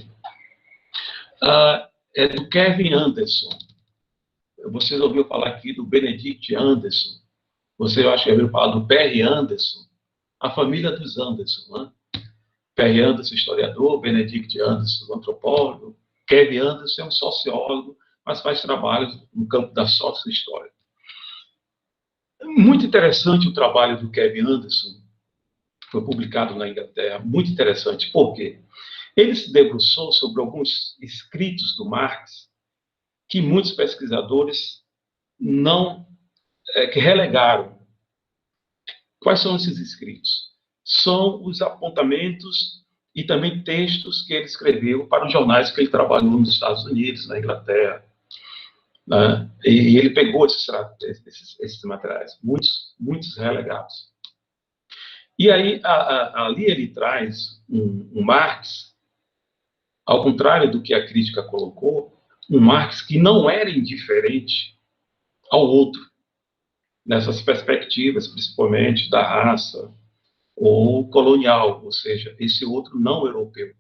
É do Kevin Anderson. Vocês ouviram falar aqui do Benedict Anderson. Você, eu acho que ouviu falar do Perry Anderson. A família dos Anderson, né? Perry Anderson, historiador, Benedict Anderson, antropólogo. Kevin Anderson é um sociólogo, mas faz trabalhos no campo da sócio-história. Muito interessante o trabalho do Kevin Anderson, foi publicado na Inglaterra, muito interessante. Por quê? Ele se debruçou sobre alguns escritos do Marx que muitos pesquisadores não que relegaram. Quais são esses escritos? São os apontamentos e também textos que ele escreveu para os jornais que ele trabalhou nos Estados Unidos, na Inglaterra. Né? E ele pegou esses materiais, muitos relegados. E aí, ali ele traz um Marx, ao contrário do que a crítica colocou, um Marx que não era indiferente ao outro, nessas perspectivas, principalmente da raça ou colonial, ou seja, esse outro não europeu.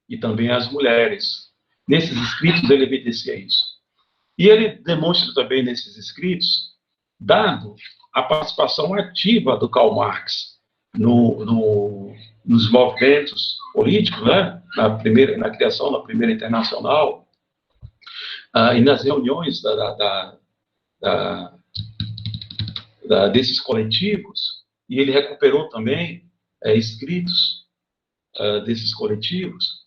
E também as mulheres. Nesses escritos ele evidencia isso. E ele demonstra também nesses escritos, dado a participação ativa do Karl Marx nos movimentos políticos, né? na criação da Primeira Internacional, e nas reuniões desses coletivos, e ele recuperou também escritos desses coletivos,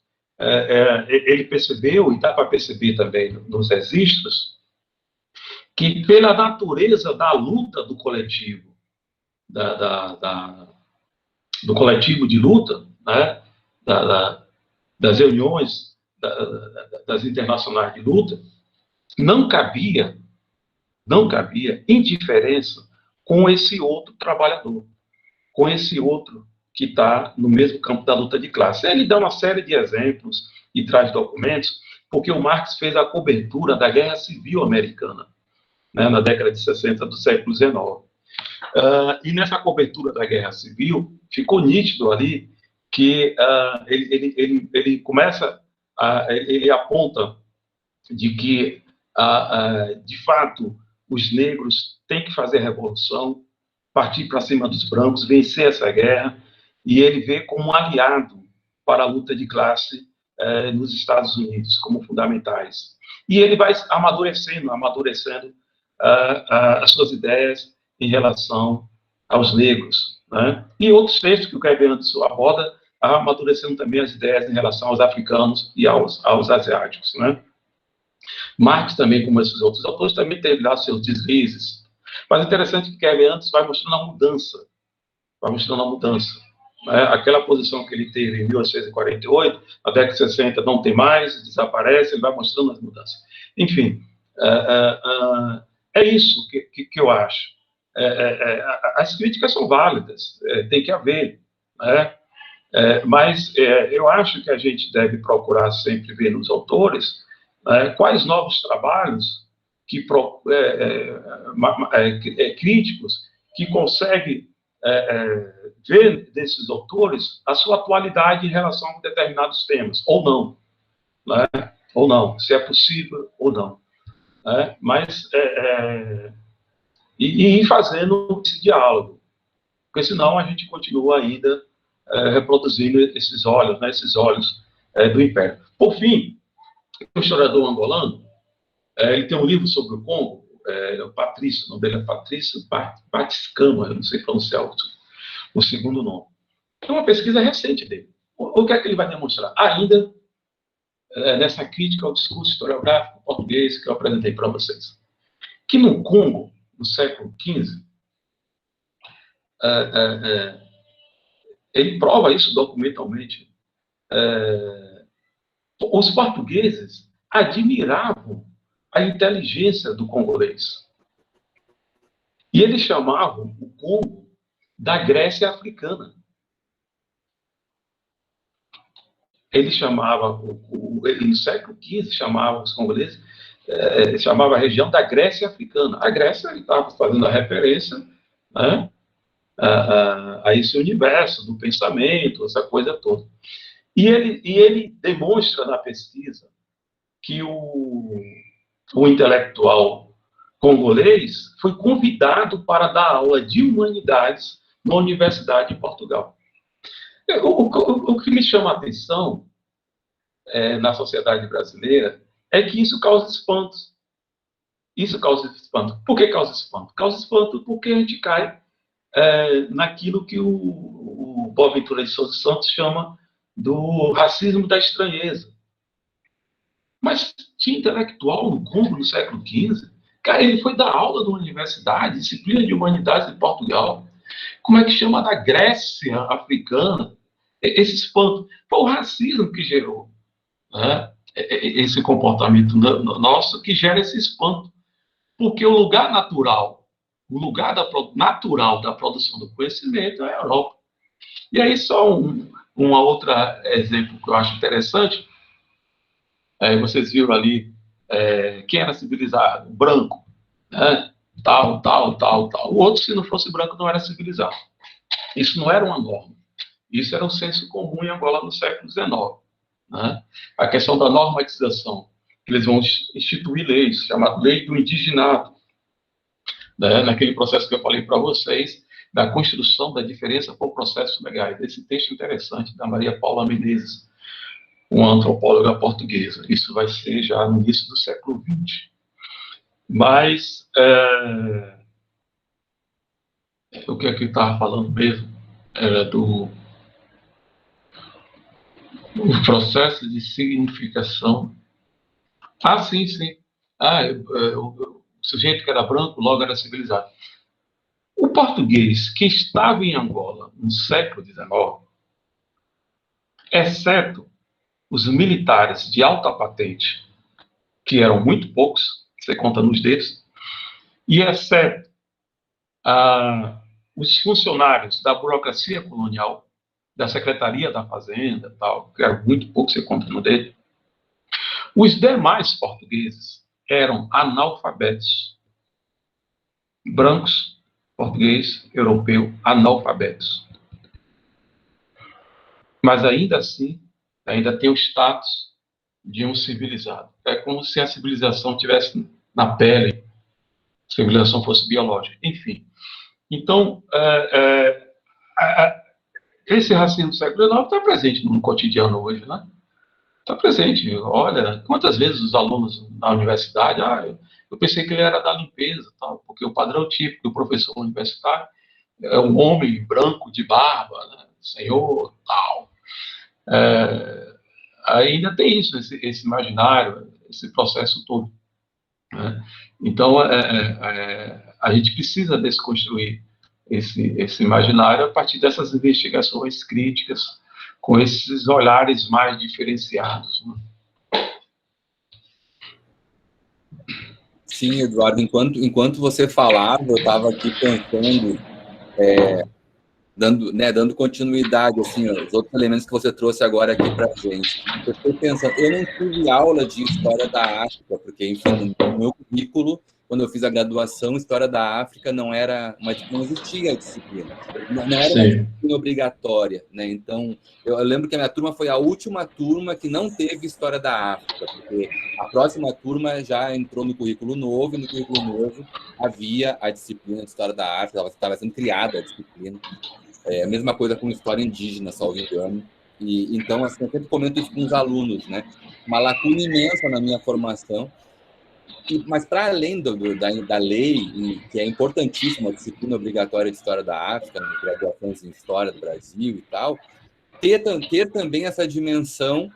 ele percebeu, e dá para perceber também nos registros, que pela natureza da luta do coletivo, do coletivo de luta, né, das reuniões, das internacionais de luta, não cabia indiferença com esse outro trabalhador, com esse outro que está no mesmo campo da luta de classe. Ele dá uma série de exemplos e traz documentos, porque o Marx fez a cobertura da Guerra Civil Americana, né, na década de 60 do século XIX. E nessa cobertura da Guerra Civil, ficou nítido ali que ele começa, ele aponta de que, de fato, os negros têm que fazer revolução, partir para cima dos brancos, vencer essa guerra, e ele vê como um aliado para a luta de classe nos Estados Unidos, como fundamentais. E ele vai amadurecendo as suas ideias em relação aos negros, né? E outros textos que o Kleber Anderson aborda, amadurecendo também as ideias em relação aos africanos e aos asiáticos, né? Marx também, como esses outros autores, também teve lá seus deslizes. Mas é interessante que Kleber Anderson vai mostrando a mudança, né? Aquela posição que ele teve em 1848, na década de 60 não tem mais, desaparece, ele vai mostrando as mudanças. Enfim, é isso que eu acho. As críticas são válidas, tem que haver, né? Mas eu acho que a gente deve procurar sempre ver nos autores quais novos trabalhos críticos que conseguem ver desses autores a sua atualidade em relação a determinados temas, ou não, né? Ou não, se é possível ou não. Né? Mas, e fazendo esse diálogo, porque senão a gente continua ainda reproduzindo esses olhos, né? Esses olhos do Império. Por fim, o historiador angolano, ele tem um livro sobre o Congo, o Patrício, o nome dele é Patrício Batiscama, eu não sei pronunciar o segundo nome. É uma pesquisa recente dele. O que é que ele vai demonstrar? Ainda nessa crítica ao discurso historiográfico português que eu apresentei para vocês. Que no Congo, no século XV, ele prova isso documentalmente. Os portugueses admiravam a inteligência do congolês. E eles chamavam o Congo da Grécia africana. Eles chamavam, no século XV, chamavam os congoleses, chamava a região da Grécia africana. A Grécia estava fazendo a referência, né, a esse universo do pensamento, essa coisa toda. E ele demonstra na pesquisa que o intelectual congolês foi convidado para dar aula de humanidades na Universidade de Portugal. O que me chama a atenção na sociedade brasileira é que isso causa espanto. Isso causa espanto. Por que causa espanto? Causa espanto porque a gente cai naquilo que o Boaventura de Souza Santos chama do racismo da estranheza. Mas tinha intelectual no Congo no século XV. Cara, ele foi dar aula numa universidade, disciplina de humanidades de Portugal. Como é que chama da Grécia africana? Esse espanto. Foi o racismo que gerou, né, esse comportamento nosso, que gera esse espanto. Porque o lugar natural da produção do conhecimento é a Europa. E aí, só um outro exemplo que eu acho interessante. Vocês viram ali quem era civilizado? Branco. Né? Tal. O outro, se não fosse branco, não era civilizado. Isso não era uma norma. Isso era um senso comum em Angola no século XIX. Né? A questão da normatização. Eles vão instituir leis, chamada Lei do Indigenato, né? Naquele processo que eu falei para vocês, da construção da diferença por processos legais. Esse texto interessante da Maria Paula Menezes, uma antropóloga portuguesa. Isso vai ser já no início do século XX. Mas o que aqui estava falando mesmo era do processo de significação. Sim. O sujeito que era branco logo era civilizado. O português que estava em Angola no século XIX, exceto os militares de alta patente, que eram muito poucos, você conta nos dedos, e exceto os funcionários da burocracia colonial, da Secretaria da Fazenda, tal, que eram muito poucos, você conta no dedo, os demais portugueses eram analfabetos. Brancos, português, europeu, analfabetos. Mas ainda assim, ainda tem o status de um civilizado. É como se a civilização tivesse na pele, a civilização fosse biológica. Enfim. Então, esse racismo do século XIX está presente no cotidiano hoje, né? Está presente. Olha, quantas vezes os alunos na universidade, eu pensei que ele era da limpeza, tal, porque o padrão típico do professor universitário é um homem branco de barba, né? Senhor, tal. Ainda tem isso, esse imaginário, esse processo todo, né? Então, a gente precisa desconstruir esse imaginário a partir dessas investigações críticas, com esses olhares mais diferenciados, né? Sim, Eduardo, enquanto você falava, eu estava aqui pensando, dando continuidade, assim, os outros elementos que você trouxe agora aqui para a gente. Eu fiquei pensando, eu não tive aula de História da África, porque, enfim, no meu currículo, quando eu fiz a graduação, História da África não existia a disciplina. Não era uma Sim. disciplina obrigatória, né? Então, eu lembro que a minha turma foi a última turma que não teve História da África, porque a próxima turma já entrou no currículo novo, e no currículo novo havia a disciplina de História da África, estava sendo criada a disciplina. A mesma coisa com história indígena, salvo engano. E, então, assim, eu sempre comento isso com os alunos, né? Uma lacuna imensa na minha formação. Mas, para além da lei, que é importantíssima, a disciplina obrigatória de História da África, nas graduações em História do Brasil e tal, ter também essa dimensão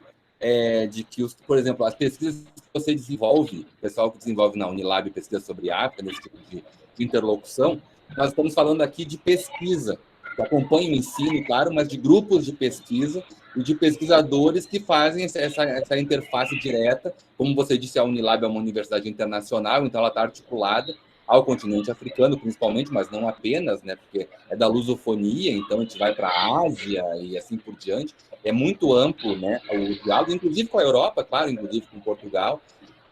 de que, por exemplo, as pesquisas que você desenvolve, o pessoal que desenvolve na Unilab pesquisa sobre África, nesse tipo de interlocução, nós estamos falando aqui de pesquisa, que acompanha o ensino, claro, mas de grupos de pesquisa e de pesquisadores que fazem essa interface direta. Como você disse, a Unilab é uma universidade internacional, então ela está articulada ao continente africano, principalmente, mas não apenas, né? Porque é da lusofonia, então a gente vai para a Ásia e assim por diante. É muito amplo, né? O diálogo, inclusive com a Europa, claro, inclusive com Portugal.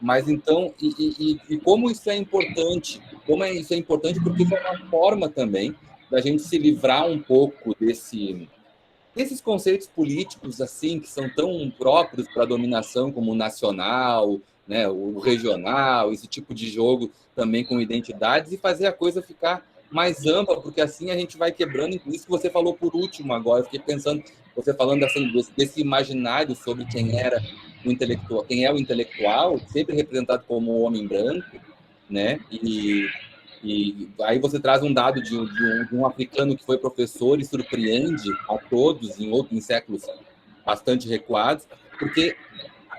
Mas então, e como isso é importante? Como isso é importante? Porque isso é uma forma também da gente se livrar um pouco desses conceitos políticos assim que são tão próprios para a dominação, como o nacional, né, o regional, esse tipo de jogo também com identidades, e fazer a coisa ficar mais ampla, porque assim a gente vai quebrando. Isso que você falou por último agora, eu fiquei pensando, você falando assim desse imaginário sobre quem era o intelectual, quem é o intelectual, sempre representado como o homem branco, né? E aí você traz um dado de um africano que foi professor e surpreende a todos em séculos bastante recuados, porque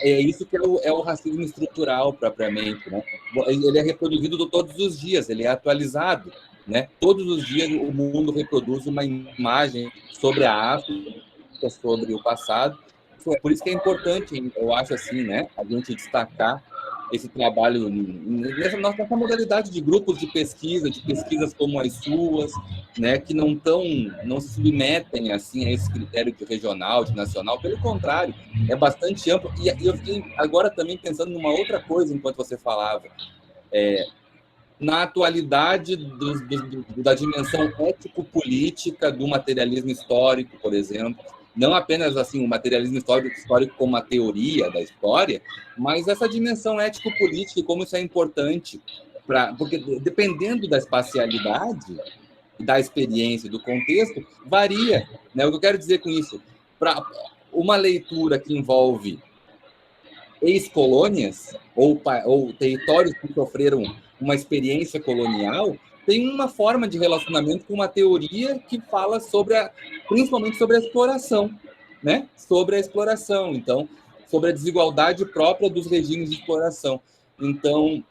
é isso que é o racismo estrutural, propriamente, né? Ele é reproduzido todos os dias, ele é atualizado, né? Todos os dias o mundo reproduz uma imagem sobre a África, sobre o passado. Por isso que é importante, eu acho assim, né? A gente destacar esse trabalho nessa nossa modalidade de grupos de pesquisas como as suas, né, que não se submetem assim a esse critério de regional, de nacional, pelo contrário, é bastante amplo. E eu fiquei agora também pensando numa outra coisa enquanto você falava, na atualidade da dimensão ético-política do materialismo histórico, por exemplo, não apenas assim o materialismo histórico como uma teoria da história, mas essa dimensão ético-política e como isso é importante, porque dependendo da espacialidade, da experiência, do contexto, varia, né? O que eu quero dizer com isso? Para uma leitura que envolve ex-colônias ou territórios que sofreram uma experiência colonial, tem uma forma de relacionamento com uma teoria que fala principalmente sobre a exploração, né? Sobre a exploração, então, sobre a desigualdade própria dos regimes de exploração. Então,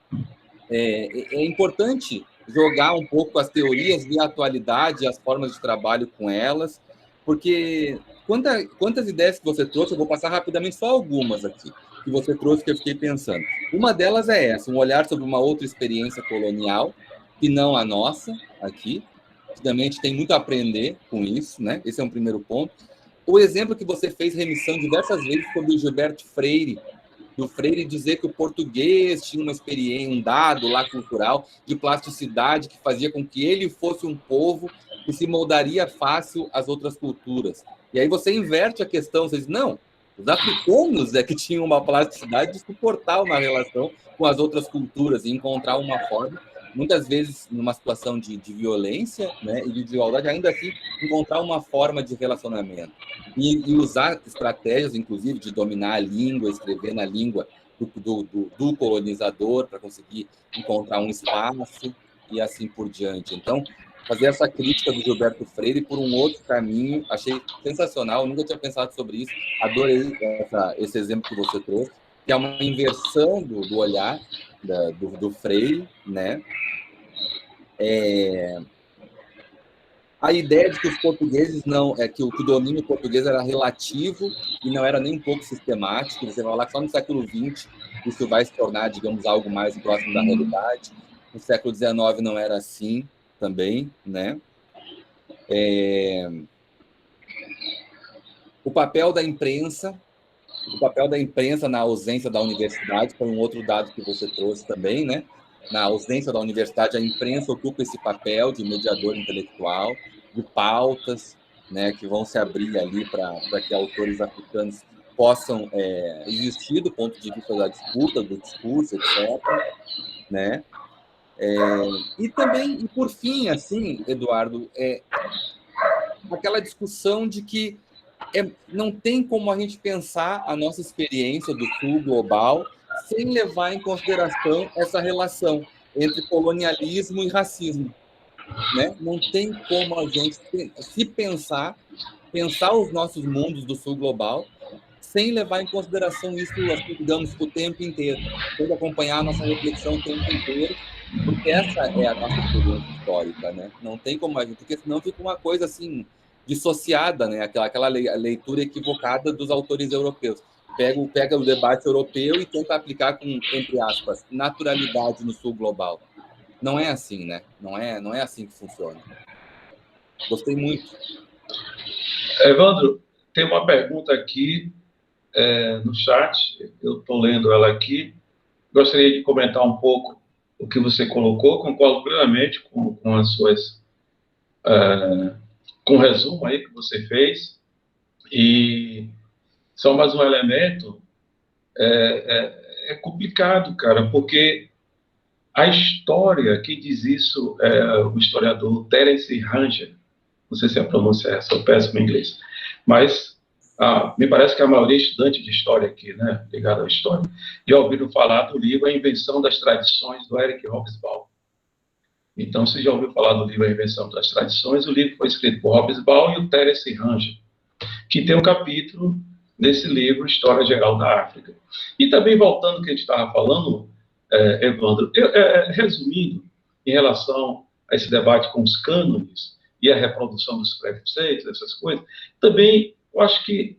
é importante jogar um pouco as teorias de atualidade, as formas de trabalho com elas, porque quantas ideias que você trouxe, eu vou passar rapidamente só algumas aqui, que você trouxe que eu fiquei pensando. Uma delas é essa, um olhar sobre uma outra experiência colonial, que não a nossa aqui, que também a gente tem muito a aprender com isso, né? Esse é um primeiro ponto. O exemplo que você fez remissão diversas vezes sobre o Gilberto Freire, do Freire dizer que o português tinha uma experiência, um dado lá cultural de plasticidade que fazia com que ele fosse um povo que se moldaria fácil às outras culturas. E aí você inverte a questão, você diz, não, os africanos é que tinham uma plasticidade de suportar uma relação com as outras culturas e encontrar uma forma muitas vezes numa situação de violência, né, e de desigualdade, ainda assim encontrar uma forma de relacionamento e usar estratégias, inclusive, de dominar a língua, escrever na língua do colonizador para conseguir encontrar um espaço e assim por diante. Então, fazer essa crítica do Gilberto Freire por um outro caminho, achei sensacional, nunca tinha pensado sobre isso, adorei esse exemplo que você trouxe, que é uma inversão do olhar do Freire, né? A ideia de que os portugueses não, que o domínio português era relativo e não era nem um pouco sistemático. Você vai falar que só no século XX isso vai se tornar, digamos, algo mais próximo da realidade. No século XIX não era assim também, né? O papel da imprensa na ausência da universidade foi um outro dado que você trouxe também, né? Na ausência da universidade, a imprensa ocupa esse papel de mediador intelectual, de pautas, né, que vão se abrir ali para que autores africanos possam existir do ponto de vista da disputa, do discurso, etc. Né? E também, e por fim, assim, Eduardo, aquela discussão de que não tem como a gente pensar a nossa experiência do Sul global sem levar em consideração essa relação entre colonialismo e racismo, né? Não tem como a gente se pensar os nossos mundos do Sul global sem levar em consideração isso, assim, digamos, o tempo inteiro, tem que acompanhar a nossa reflexão o tempo inteiro, porque essa é a nossa experiência histórica, né? Não tem como a gente, porque senão fica uma coisa assim dissociada, né? Aquela leitura equivocada dos autores europeus. Pega o debate europeu e tenta aplicar com, entre aspas, naturalidade no Sul global. Não é assim, né? Não é assim que funciona. Gostei muito. Evandro, tem uma pergunta aqui no chat, eu estou lendo ela aqui. Gostaria de comentar um pouco o que você colocou, concordo plenamente com as suas... com o resumo aí que você fez. E só mais um elemento, é complicado, cara, porque a história, quem diz isso é o historiador Terence Ranger, não sei se a pronúncia é essa, eu péssimo em inglês, mas me parece que a maioria é estudante de história aqui, né, ligado à história, já ouviram falar do livro A Invenção das Tradições, do Eric Hobsbawm. Então, você já ouviu falar do livro A Invenção das Tradições? O livro foi escrito por Hobsbawm e o Terence Ranger, que tem um capítulo nesse livro, História Geral da África. E também, voltando ao que a gente estava falando, Evandro, resumindo, em relação a esse debate com os cânones e a reprodução dos preconceitos, essas coisas, também, eu acho que,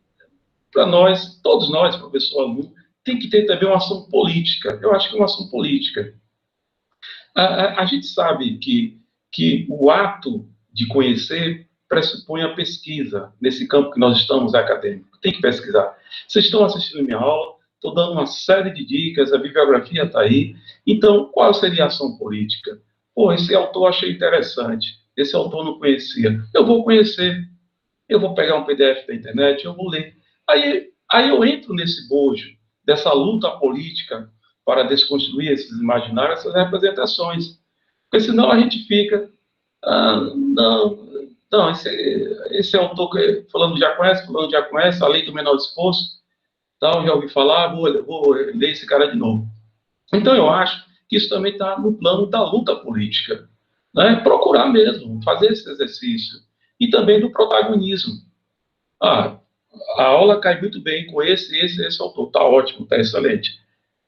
para nós, todos nós, professor, aluno, tem que ter também uma ação política. Eu acho que é uma ação política. A gente sabe que o ato de conhecer pressupõe a pesquisa nesse campo que nós estamos acadêmico. Tem que pesquisar. Vocês estão assistindo minha aula, estou dando uma série de dicas, a bibliografia está aí. Então, qual seria a ação política? Pô, esse autor achei interessante, esse autor não conhecia. Eu vou conhecer, eu vou pegar um PDF da internet, eu vou ler. Aí eu entro nesse bojo, dessa luta política para desconstruir esses imaginários, essas representações. Porque senão a gente fica, não, esse autor que fulano já conhece, a lei do menor esforço, tal, já ouvi falar, vou ler esse cara de novo. Então eu acho que isso também está no plano da luta política, né? Procurar mesmo, fazer esse exercício. E também do protagonismo. A aula cai muito bem com esse autor, está ótimo, está excelente.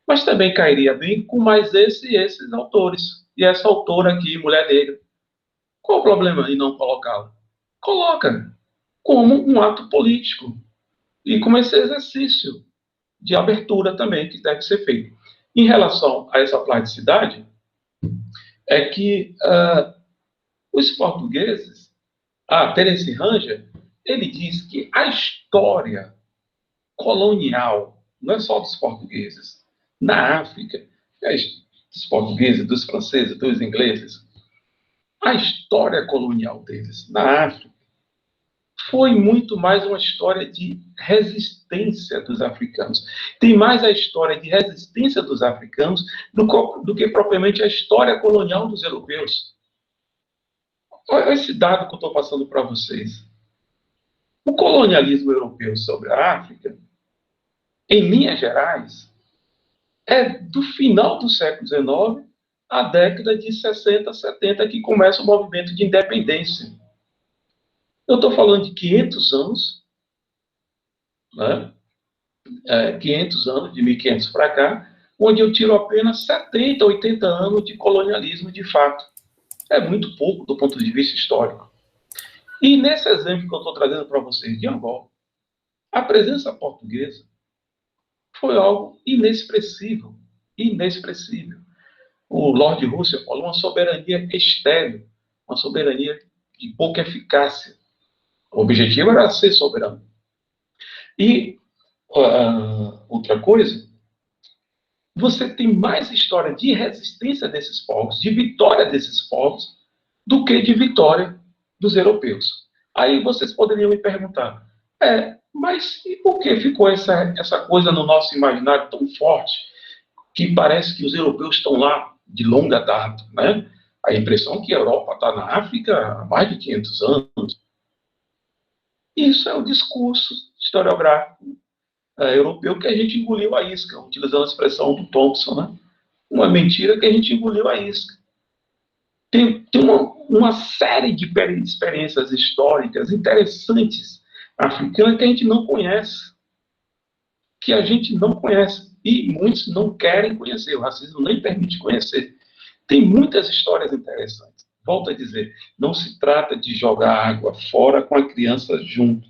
Mas também cairia bem com mais esses autores. E essa autora aqui, mulher negra. Qual o problema em não colocá-la? Coloca como um ato político e como esse exercício de abertura também que deve ser feito. Em relação a essa plasticidade, é que os portugueses, Terence Ranger, ele diz que a história colonial não é só dos portugueses. Na África, dos portugueses, dos franceses, dos ingleses, a história colonial deles na África foi muito mais uma história de resistência dos africanos. Tem mais a história de resistência dos africanos do que propriamente a história colonial dos europeus. Olha esse dado que eu estou passando para vocês. O colonialismo europeu sobre a África, em linhas gerais, é do final do século XIX à década de 60, 70, que começa o movimento de independência. Eu estou falando de 500 anos, né? 500 anos, de 1500 para cá, onde eu tiro apenas 70, 80 anos de colonialismo de fato. É muito pouco do ponto de vista histórico. E nesse exemplo que eu estou trazendo para vocês de Angola, a presença portuguesa foi algo inexpressível. Inexpressível. O Lord Russell falou uma soberania estéril, uma soberania de pouca eficácia. O objetivo era ser soberano. E outra coisa, você tem mais história de resistência desses povos, de vitória desses povos, do que de vitória dos europeus. Aí vocês poderiam me perguntar, mas e por que ficou essa coisa no nosso imaginário tão forte, que parece que os europeus estão lá de longa data, né? A impressão é que a Europa está na África há mais de 500 anos. Isso é o discurso historiográfico europeu que a gente engoliu a isca, utilizando a expressão do Thompson, né? Uma mentira que a gente engoliu a isca. Tem uma série de experiências históricas interessantes africanas que a gente não conhece. Que a gente não conhece. E muitos não querem conhecer. O racismo nem permite conhecer. Tem muitas histórias interessantes. Volto a dizer, não se trata de jogar água fora com a criança junto.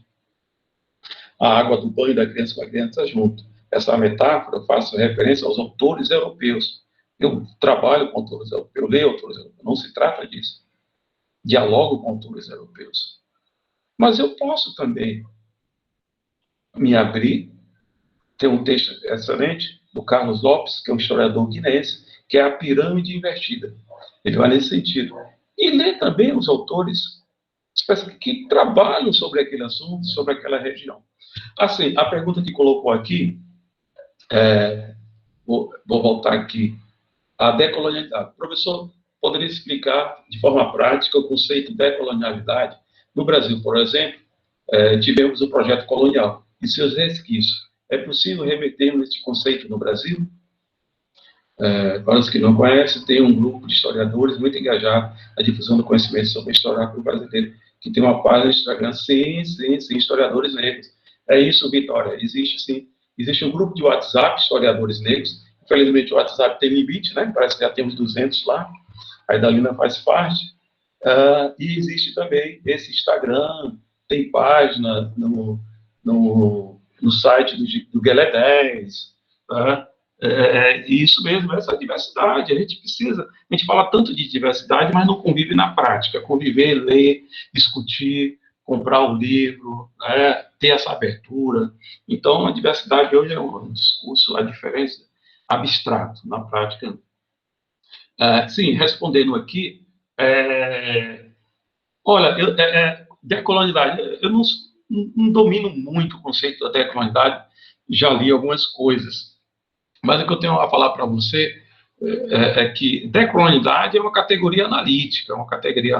A água do banho da criança com a criança junto. Essa metáfora eu faço referência aos autores europeus. Eu trabalho com autores europeus, eu leio autores europeus. Não se trata disso. Dialogo com autores europeus. Mas eu posso também me abrir. Tem um texto excelente do Carlos Lopes, que é um historiador guineense, que é a pirâmide invertida. Ele vai nesse sentido. E ler também os autores que trabalham sobre aquele assunto, sobre aquela região. Assim, a pergunta que colocou aqui, vou voltar aqui, a decolonialidade. O professor poderia explicar de forma prática o conceito de decolonialidade? No Brasil, por exemplo, tivemos o projeto colonial e seus resquícios. É possível remetermos este conceito no Brasil? Para os que não conhecem, tem um grupo de historiadores muito engajado na difusão do conhecimento sobre a história brasileira, que tem uma página no Instagram, sim, historiadores negros. É isso, Vitória, existe sim. Existe um grupo de WhatsApp, historiadores negros. Infelizmente, o WhatsApp tem limite, né? Parece que já temos 200 lá. A Idalina faz parte. E existe também esse Instagram, tem página no site do Guelé 10, tá? Isso mesmo, essa diversidade. A gente fala tanto de diversidade, mas não convive na prática. Conviver, ler, discutir, comprar o livro, ter essa abertura. Então, a diversidade hoje é um discurso, a diferença abstrato, na prática. Sim, respondendo aqui, olha, decolonialidade, eu não domino muito o conceito da decolonialidade, já li algumas coisas, mas o que eu tenho a falar para você é que decolonialidade é uma categoria analítica, uma categoria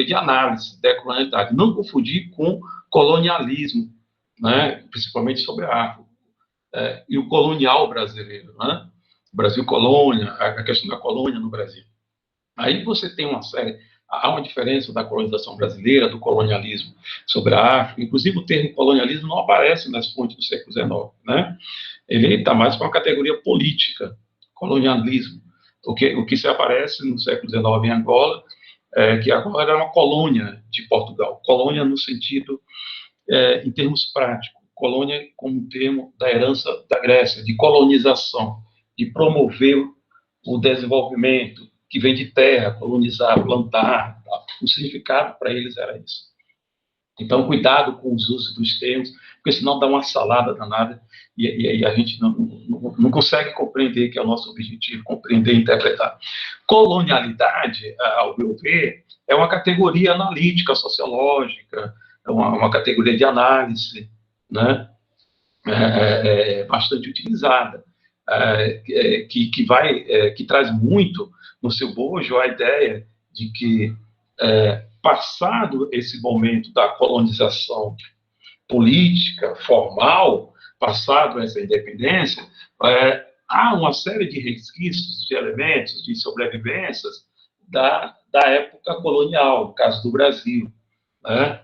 de análise, decolonialidade. Não confundir com colonialismo, né, principalmente sobre a África, e o colonial brasileiro, né? Brasil colônia, a questão da colônia no Brasil. Aí você tem há uma diferença da colonização brasileira, do colonialismo sobre a África. Inclusive, o termo colonialismo não aparece nas fontes do século XIX, né? Ele está mais para uma categoria política, colonialismo. O que se aparece no século XIX em Angola, que agora era uma colônia de Portugal. Colônia no sentido, em termos práticos, colônia como termo da herança da Grécia, de colonização, de promover o desenvolvimento, que vem de terra, colonizar, plantar. Tá? O significado para eles era isso. Então, cuidado com os usos dos termos, porque senão dá uma salada danada e a gente não consegue compreender, que é o nosso objetivo, compreender e interpretar. Colonialidade, ao meu ver, é uma categoria analítica, sociológica, é uma categoria de análise, né? Bastante utilizada, que traz muito no seu bojo a ideia de que, passado esse momento da colonização política, formal, passado essa independência, há uma série de resquícios, de elementos, de sobrevivências da época colonial, no caso do Brasil, né?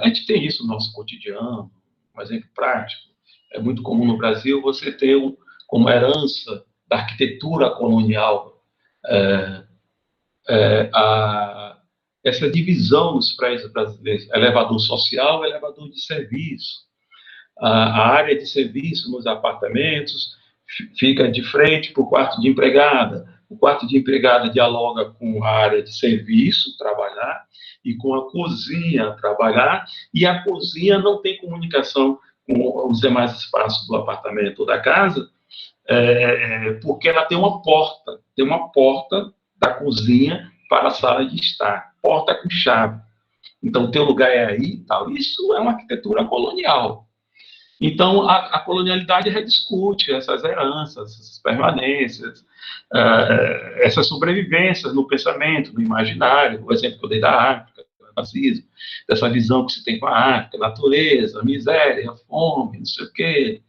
A gente tem isso no nosso cotidiano, um exemplo prático. É muito comum no Brasil você ter como herança da arquitetura colonial essa divisão nos prédios brasileiros: elevador social, elevador de serviço. A área de serviço nos apartamentos fica de frente para o quarto de empregada. O quarto de empregada dialoga com a área de serviço, trabalhar, e com a cozinha, trabalhar, e a cozinha não tem comunicação com os demais espaços do apartamento ou da casa, porque ela tem uma porta da cozinha para a sala de estar, porta com chave. Então, o teu lugar é aí e tal. Isso é uma arquitetura colonial. Então, a colonialidade rediscute essas heranças, essas permanências, essas sobrevivências no pensamento, no imaginário. O exemplo que eu dei da África, do racismo, dessa visão que se tem com a África: natureza, miséria, fome, não sei o quê.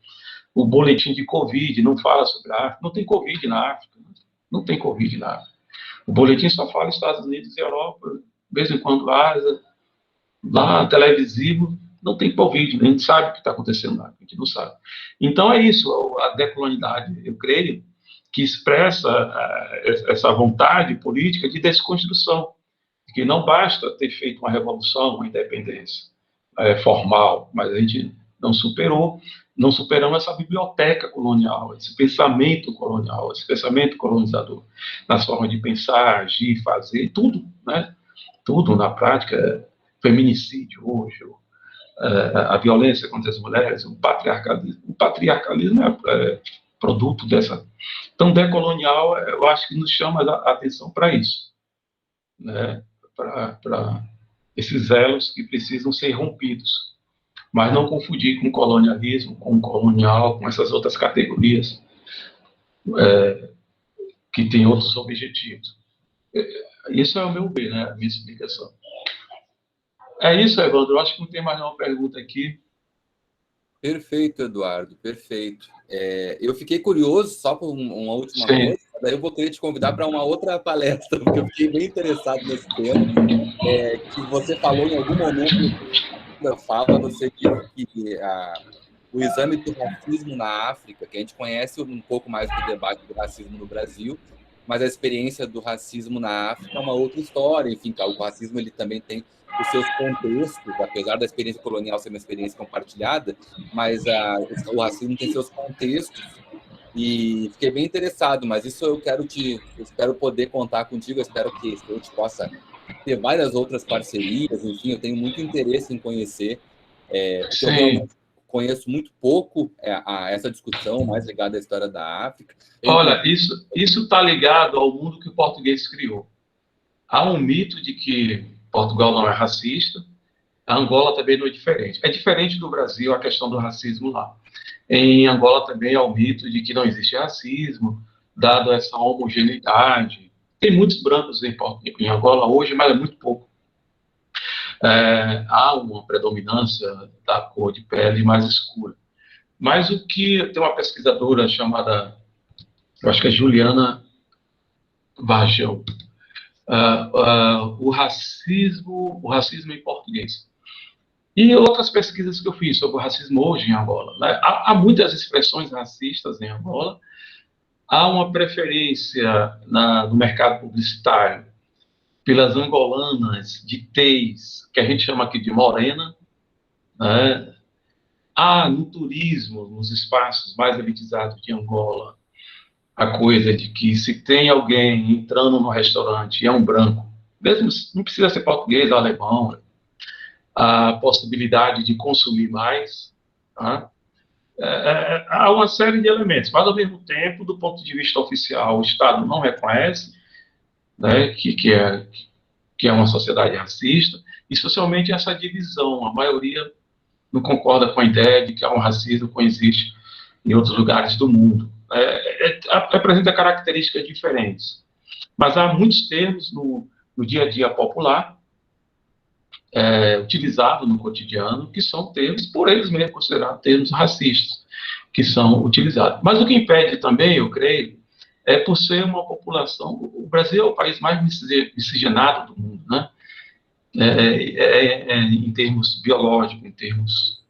O boletim de Covid não fala sobre a África. Não tem Covid na África. Não tem Covid na África. O boletim só fala Estados Unidos e Europa, de vez em quando Ásia, lá televisivo, não tem Covid, a gente sabe o que está acontecendo lá, a gente não sabe. Então é isso, a decolonialidade, eu creio, que expressa essa vontade política de desconstrução, que não basta ter feito uma revolução, uma independência formal, mas a gente não superamos essa biblioteca colonial, esse pensamento colonial, esse pensamento colonizador, nas formas de pensar, agir, fazer, tudo, né? Tudo na prática, feminicídio hoje, a violência contra as mulheres, o patriarcalismo. O patriarcalismo é produto dessa. Então, decolonial, eu acho que nos chama a atenção para isso, né? Para esses elos que precisam ser rompidos, mas não confundir com colonialismo, com colonial, com essas outras categorias que têm outros objetivos. Isso é o meu ver, né? A minha explicação. É isso, Evandro. Eu acho que não tem mais nenhuma pergunta aqui. Perfeito, Eduardo, perfeito. Eu fiquei curioso, só por uma última coisa, daí eu vou querer te convidar para uma outra palestra, porque eu fiquei bem interessado nesse tema, que você falou em algum momento da fala, você disse que o exame do racismo na África, que a gente conhece um pouco mais do debate do racismo no Brasil, mas a experiência do racismo na África é uma outra história. Enfim, o racismo ele também tem os seus contextos, apesar da experiência colonial ser uma experiência compartilhada, mas o racismo tem seus contextos, e fiquei bem interessado, mas isso eu espero poder contar contigo, eu espero que a gente possa ter várias outras parcerias, enfim, eu tenho muito interesse em conhecer, porque eu realmente conheço muito pouco essa discussão mais ligada à história da África. Olha, isso está ligado ao mundo que o português criou. Há um mito de que Portugal não é racista, a Angola também não é diferente. É diferente do Brasil a questão do racismo lá. Em Angola também há o mito de que não existe racismo, dado essa homogeneidade. Tem muitos brancos em Angola hoje, mas é muito pouco. Há uma predominância da cor de pele mais escura. Mas o que tem uma pesquisadora chamada, eu acho que é Juliana Varjão, o racismo em português. E outras pesquisas que eu fiz sobre o racismo hoje em Angola, né? Há muitas expressões racistas em Angola, há uma preferência no mercado publicitário pelas angolanas de tez, que a gente chama aqui de morena, né? Há no turismo, nos espaços mais elitizados de Angola, a coisa de que se tem alguém entrando no restaurante e é um branco, mesmo não precisa ser português, alemão, a possibilidade de consumir mais, tá? Há uma série de elementos, mas, ao mesmo tempo, do ponto de vista oficial, o Estado não reconhece, né, que é uma sociedade racista, e, socialmente, essa divisão. A maioria não concorda com a ideia de que há um racismo que coexiste em outros lugares do mundo. Apresenta características diferentes. Mas há muitos termos no dia a dia popular, utilizados no cotidiano, que são termos, por eles mesmos, considerados termos racistas, que são utilizados. Mas o que impede também, eu creio, é por ser uma população... O Brasil é o país mais miscigenado do mundo, né? Em termos biológicos, em termos...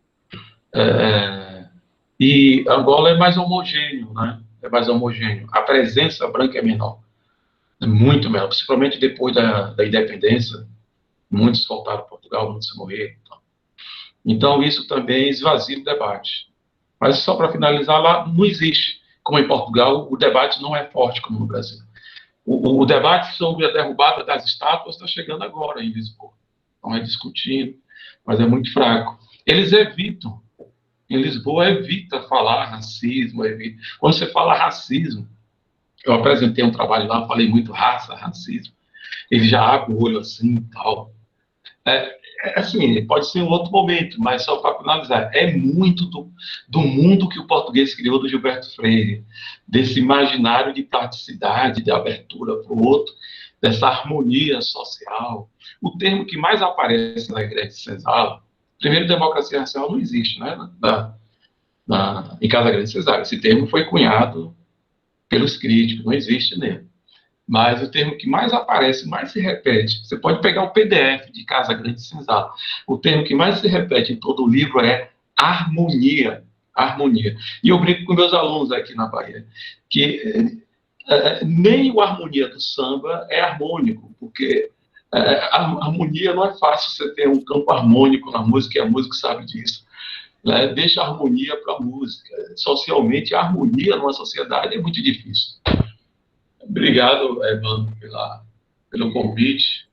e Angola é mais homogêneo, né? É mais homogêneo. A presença branca é menor. É muito menor, principalmente depois da independência. Muitos voltaram para Portugal, muitos morreram. Então, isso também esvazia o debate. Mas, só para finalizar, lá não existe, como em Portugal, o debate não é forte como no Brasil. O debate sobre a derrubada das estátuas está chegando agora em Lisboa. Não é discutindo, mas é muito fraco. Eles evitam. Em Lisboa, evita falar racismo. Quando você fala racismo, eu apresentei um trabalho lá, falei muito raça, racismo. Ele já abre o olho assim e tal. Assim, pode ser um outro momento, mas só para finalizar, é muito do mundo que o português criou do Gilberto Freire, desse imaginário de praticidade, de abertura para o outro, dessa harmonia social. O termo que mais aparece na Igreja de Senzala, primeiro, democracia racial não existe, né? Em Casa Grande de Senzala. Esse termo foi cunhado pelos críticos, não existe nele. Mas o termo que mais aparece, mais se repete, você pode pegar o PDF de Casa Grande de Senzala, o termo que mais se repete em todo o livro é harmonia. Harmonia. E eu brinco com meus alunos aqui na Bahia, que nem o harmonia do samba é harmônico, porque a harmonia não é fácil você ter um campo harmônico na música, e a música sabe disso. Né? Deixa a harmonia para a música. Socialmente, a harmonia numa sociedade é muito difícil. Obrigado, Evandro, pelo convite.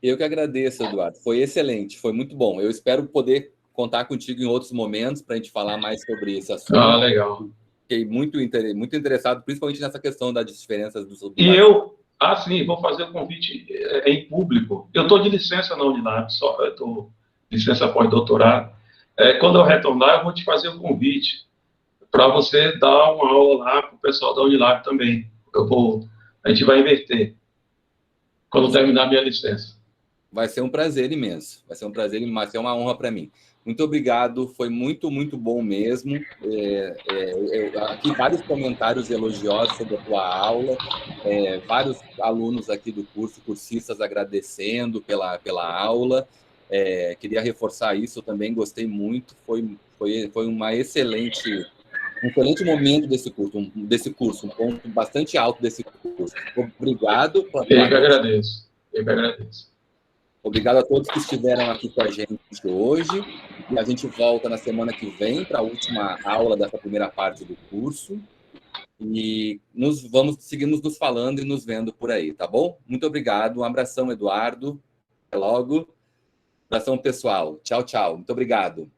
Eu que agradeço, Eduardo. Foi excelente, foi muito bom. Eu espero poder contar contigo em outros momentos para a gente falar mais sobre esse assunto. Ah, legal. Fiquei muito interessado, principalmente nessa questão das diferenças do... E eu, sim, vou fazer o convite em público. Eu estou de licença na Unilab, estou de licença pós-doutorado. Quando eu retornar, eu vou te fazer o convite para você dar uma aula lá para o pessoal da Unilab também. A gente vai inverter quando terminar a minha licença. Vai ser um prazer imenso. Vai ser um prazer imenso, vai ser uma honra para mim. Muito obrigado, foi muito, muito bom mesmo. Aqui vários comentários elogiosos sobre a tua aula, vários alunos aqui do curso, cursistas, agradecendo pela aula. Queria reforçar isso, eu também gostei muito. Foi um excelente momento desse curso, um ponto bastante alto desse curso. Obrigado. Eu que agradeço. Obrigado a todos que estiveram aqui com a gente hoje. E a gente volta na semana que vem para a última aula dessa primeira parte do curso. E seguimos nos falando e nos vendo por aí, tá bom? Muito obrigado. Um abração, Eduardo. Até logo. Abração, pessoal. Tchau, tchau. Muito obrigado.